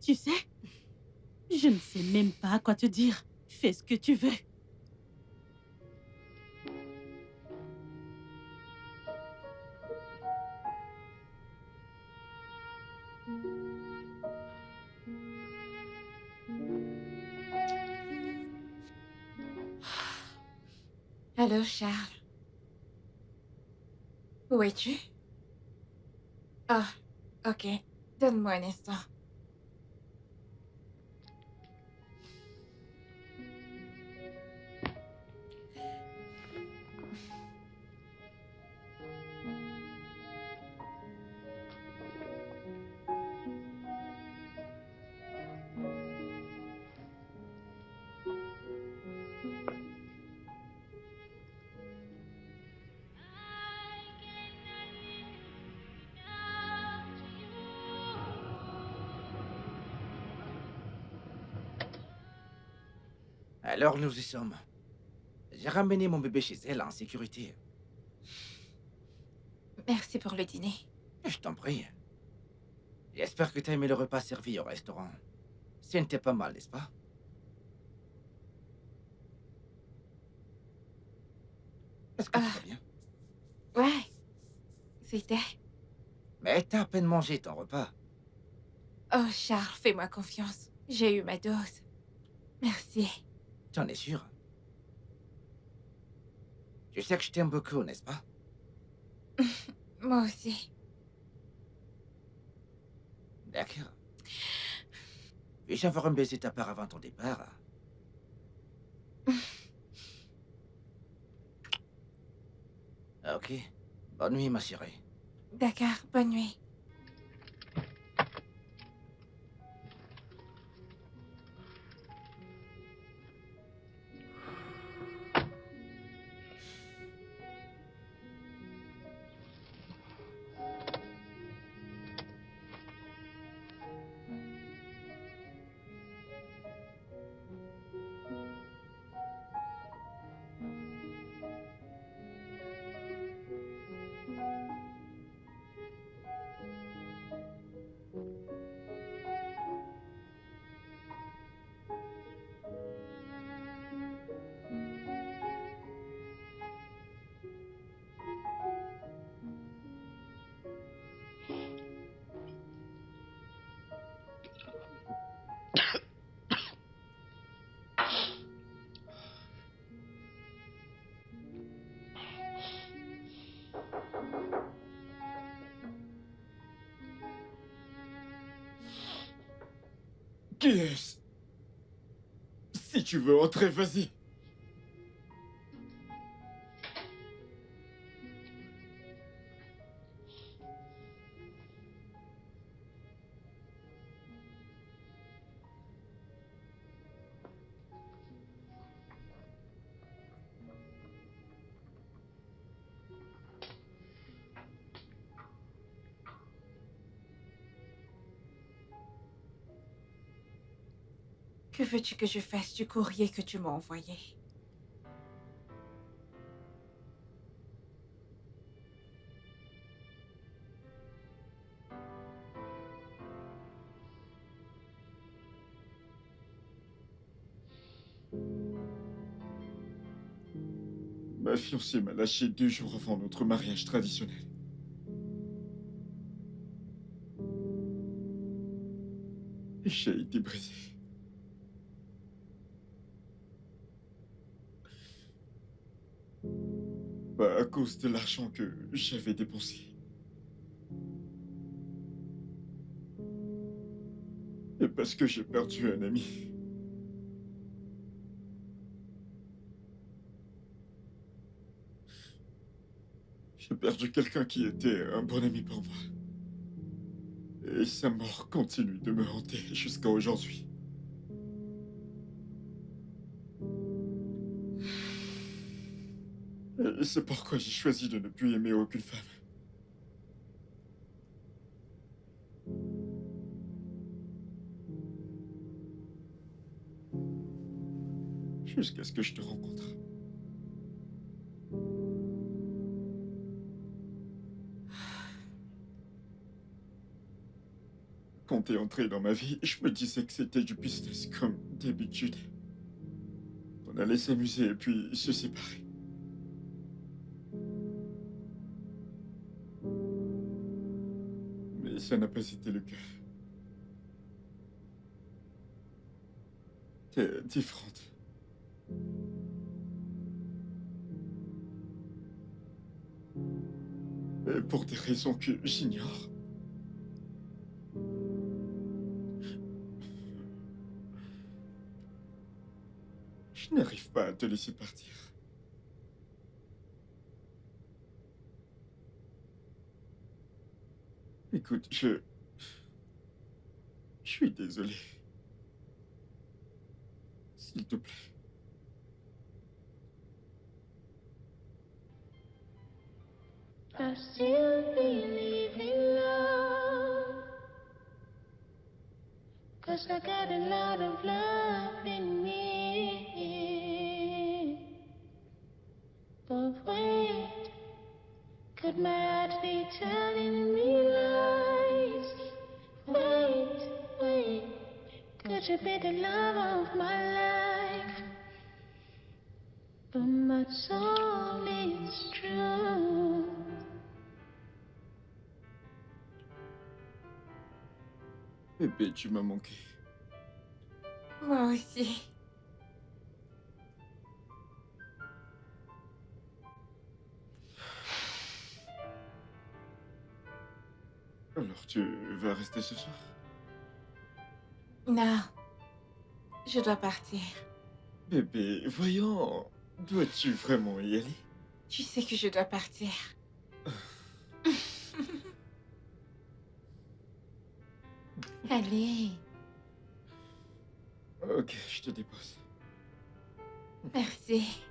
Tu sais, je ne sais même pas quoi te dire. Fais ce que tu veux.
Allô, Charles. Où es-tu? Ah, ok. Donne-moi un instant.
Alors nous y sommes. J'ai ramené mon bébé chez elle en sécurité.
Merci pour le dîner.
Je t'en prie. J'espère que t'as aimé le repas servi au restaurant. Ce n'était pas mal, n'est-ce pas? Est-ce que tout va bien?
Ouais, c'était...
Mais t'as à peine mangé ton repas.
Oh, Charles, fais-moi confiance. J'ai eu ma dose. Merci.
T'en es sûr? Tu sais que je t'aime beaucoup, n'est-ce pas?
Moi aussi.
D'accord. Puis-je avoir un baiser de ta part avant ton départ? Ok. Bonne nuit, ma chérie.
D'accord, bonne nuit.
Qui est-ce? Si tu veux entrer, vas-y.
Que veux-tu que je fasse du courrier que tu m'as envoyé?
Ma fiancée m'a lâché 2 jours avant notre mariage traditionnel. J'ai été brisé. Pas à cause de l'argent que j'avais dépensé. Et parce que j'ai perdu un ami. J'ai perdu quelqu'un qui était un bon ami pour moi. Et sa mort continue de me hanter jusqu'à aujourd'hui. Et c'est pourquoi j'ai choisi de ne plus aimer aucune femme. Jusqu'à ce que je te rencontre. Quand t'es entré dans ma vie, je me disais que c'était du business comme d'habitude. On allait s'amuser et puis se séparer. Mais ça n'a pas été le cas. T'es différente. Et pour des raisons que j'ignore. Je n'arrive pas à te laisser partir. Écoute, je suis désolé. S'il te plaît.
I still believe in love, 'cause I got a lot of love in me. Could my heart be telling me lies? Wait. Could you be the love of my life? But my soul is true.
Bébé, tu m'as manqué.
Moi aussi.
Alors, tu vas rester ce soir?
Non. Je dois partir.
Bébé, voyons. Dois-tu vraiment y aller?
Tu sais que je dois partir. Allez.
Ok, je te dépose.
Merci.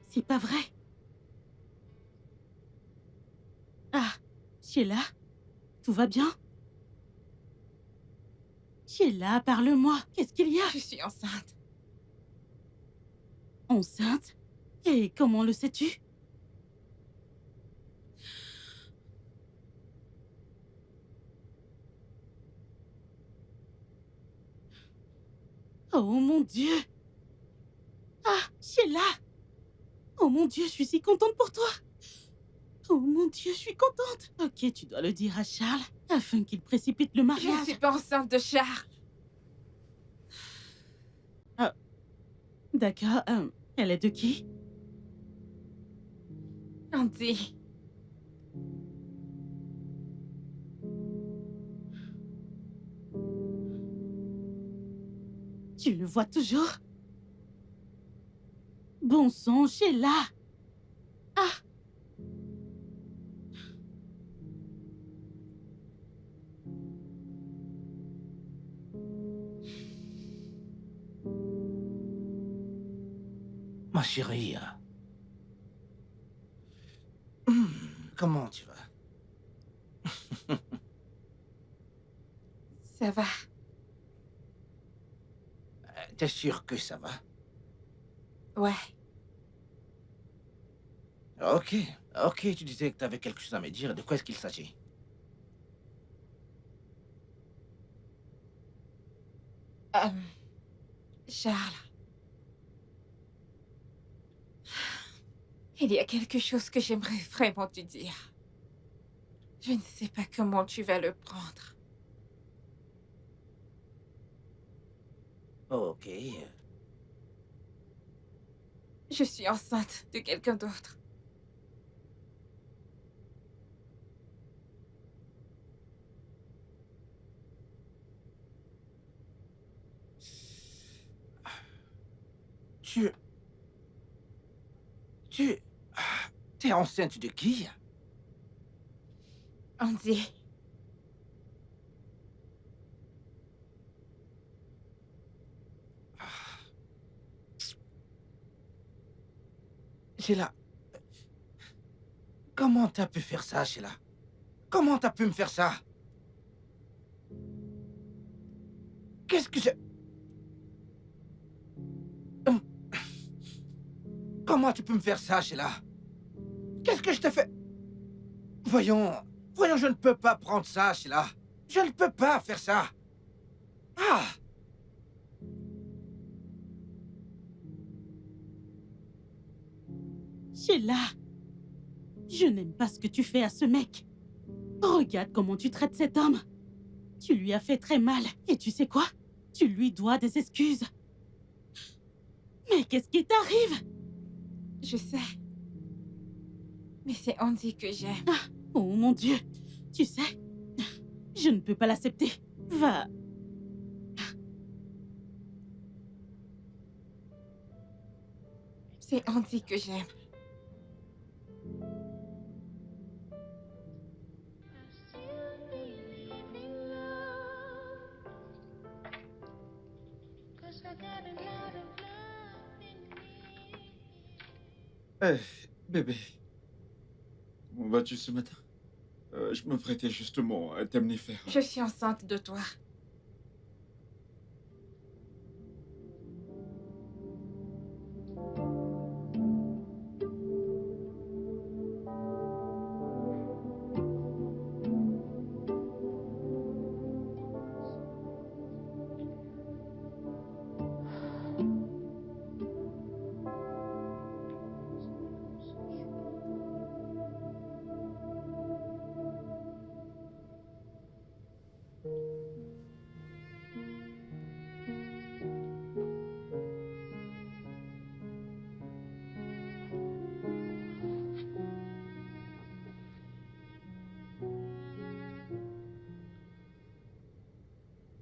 C'est pas vrai. Ah, Sheila, tout va bien? Sheila, parle-moi. Qu'est-ce qu'il y a?
Je suis enceinte.
Enceinte? Et comment le sais-tu? Oh mon Dieu! Ah, Sheila! Oh mon Dieu, je suis si contente pour toi! Oh mon Dieu, je suis contente! Ok, tu dois le dire à Charles, afin qu'il précipite le
Je
mariage.
ne suis pas enceinte de Charles.
Ah, d'accord, elle est de qui?
Andy.
Tu le vois toujours? Bon sang, Sheila! Ah!
Ma chérie. Comment tu vas?
Ça va.
T'es sûr que ça va?
Ouais.
Ok, tu disais que t'avais quelque chose à me dire. De quoi est-ce qu'il s'agit?
Charles. Il y a quelque chose que j'aimerais vraiment te dire. Je ne sais pas comment tu vas le prendre.
Ok.
Je suis enceinte de quelqu'un d'autre.
T'es enceinte de qui?
Andy.
Sheila. Comment t'as pu faire ça, Sheila? Comment t'as pu me faire ça? Qu'est-ce que je... Comment tu peux me faire ça, Sheila? Qu'est-ce que je t'ai fait? Voyons, je ne peux pas prendre ça, Sheila. Je ne peux pas faire ça. Ah!
Sheila, je n'aime pas ce que tu fais à ce mec. Regarde comment tu traites cet homme. Tu lui as fait très mal. Et tu sais quoi? Tu lui dois des excuses. Mais qu'est-ce qui t'arrive?
Je sais. Mais c'est Andy que j'aime.
Oh mon Dieu. Tu sais, je ne peux pas l'accepter. Va.
C'est Andy que j'aime.
Eh, bébé. Comment vas-tu ce matin? Je me prêtais justement à t'amener faire.
Je suis enceinte de toi.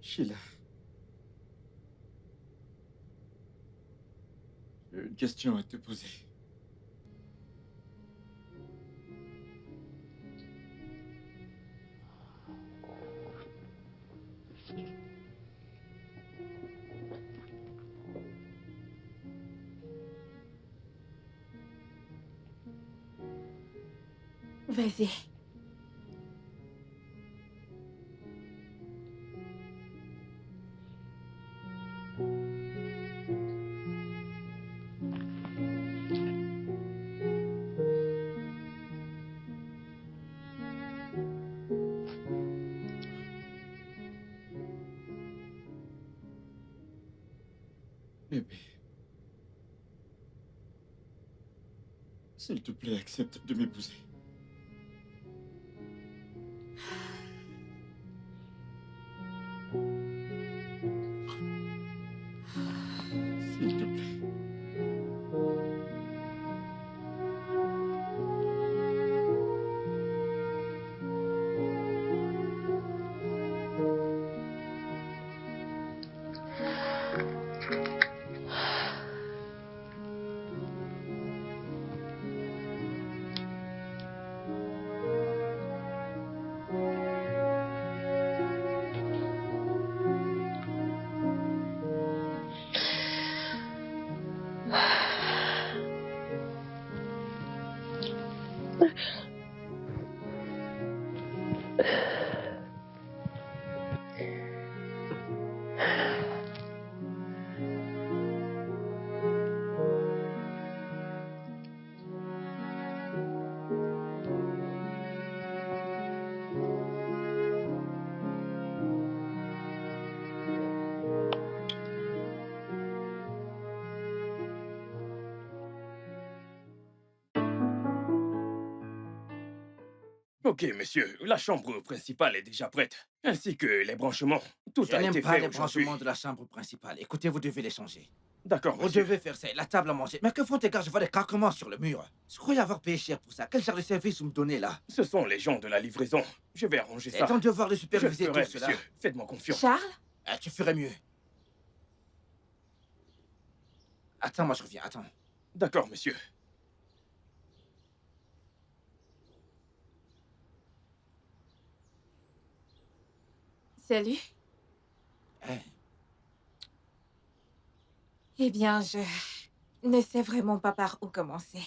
Sheila. J'ai une question à te poser.
Vas-y.
Bébé. S'il te plaît, accepte de m'épouser. S'il te plaît.
Ok, monsieur, la chambre principale est déjà prête, ainsi que les branchements. Tout
Je
a
n'aime
été
pas
fait
les
aujourd'hui.
branchements de la chambre principale. Écoutez, vous devez les changer.
D'accord,
Vous
monsieur.
devez faire ça, la table à manger. Mais que font tes gars? Je vois des craquements sur le mur. Je croyais avoir payé cher pour ça. Quel genre de service vous me donnez là?
Ce sont les gens de la livraison. Je vais arranger
C'est
ça.
ton devoir de
Je
superviser
ferai,
tout cela.
monsieur. Faites-moi confiance.
Charles?
Ah, tu ferais mieux. Attends, moi je reviens, attends.
D'accord, monsieur.
Salut.
Eh,
Eh bien, je ne sais vraiment pas par où commencer.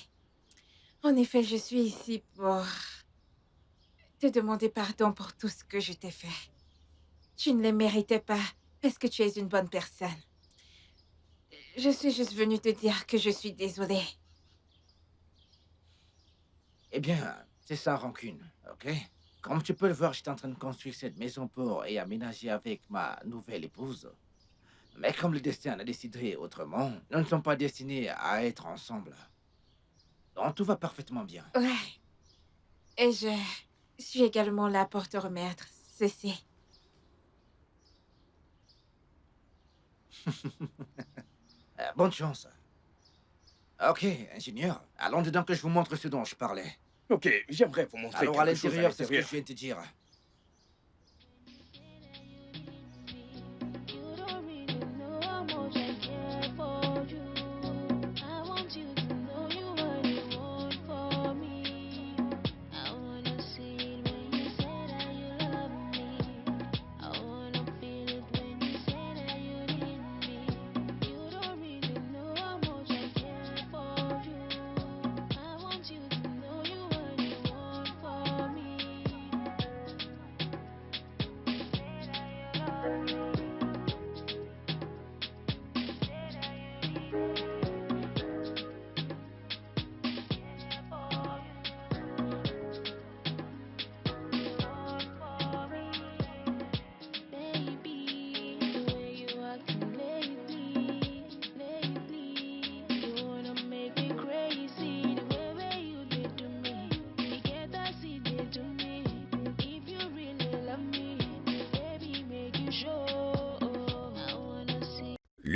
En effet, je suis ici pour te demander pardon pour tout ce que je t'ai fait. Tu ne le méritais pas parce que tu es une bonne personne. Je suis juste venue te dire que je suis désolée.
eh bien, c'est sans rancune, ok? Comme tu peux le voir, j'étais en train de construire cette maison pour et aménager avec ma nouvelle épouse. Mais comme le destin a décidé autrement, nous ne sommes pas destinés à être ensemble. Donc tout va parfaitement bien.
Ouais. Et je suis également là pour te remettre ceci.
Bonne chance. Ok, ingénieur, allons dedans que je vous montre ce dont je parlais.
Ok, j'aimerais vous montrer
Alors à
quelque chose
l'intérieur, c'est ce que
l'intérieur.
je viens de te dire.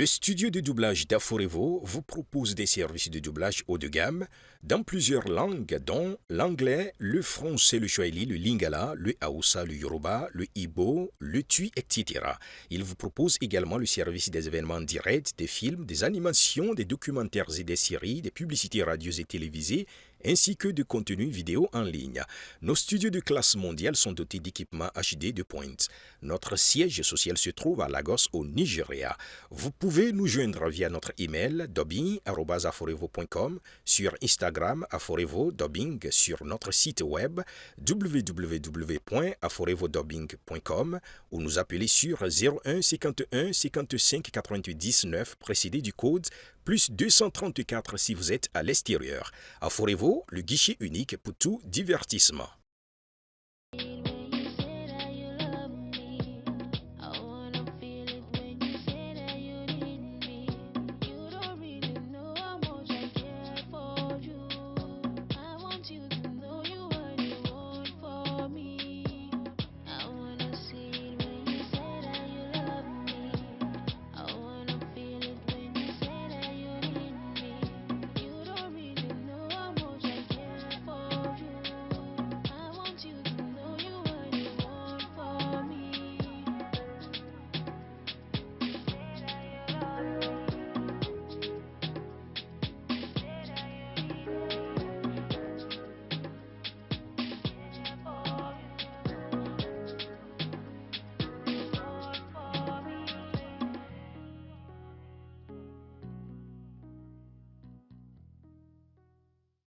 Le studio de doublage d'Aforevo vous propose des services de doublage haut de gamme dans plusieurs langues, dont l'anglais, le français, le swahili, le lingala, le haoussa, le yoruba, le ibo, le tui, etc. Il vous propose également le service des événements directs, des films, des animations, des documentaires et des séries, des publicités radios et télévisées, ainsi que de contenus vidéo en ligne. Nos studios de classe mondiale sont dotés d'équipements HD de pointe. Notre siège social se trouve à Lagos, au Nigeria. Vous pouvez nous joindre via notre email dubbing@aforevo.com, sur Instagram aforevo-dubbing, sur notre site web www.aforevodubbing.com ou nous appeler sur 01 51 55 88 19 précédé du code plus 234 si vous êtes à l'extérieur. Aforevo, le guichet unique pour tout divertissement.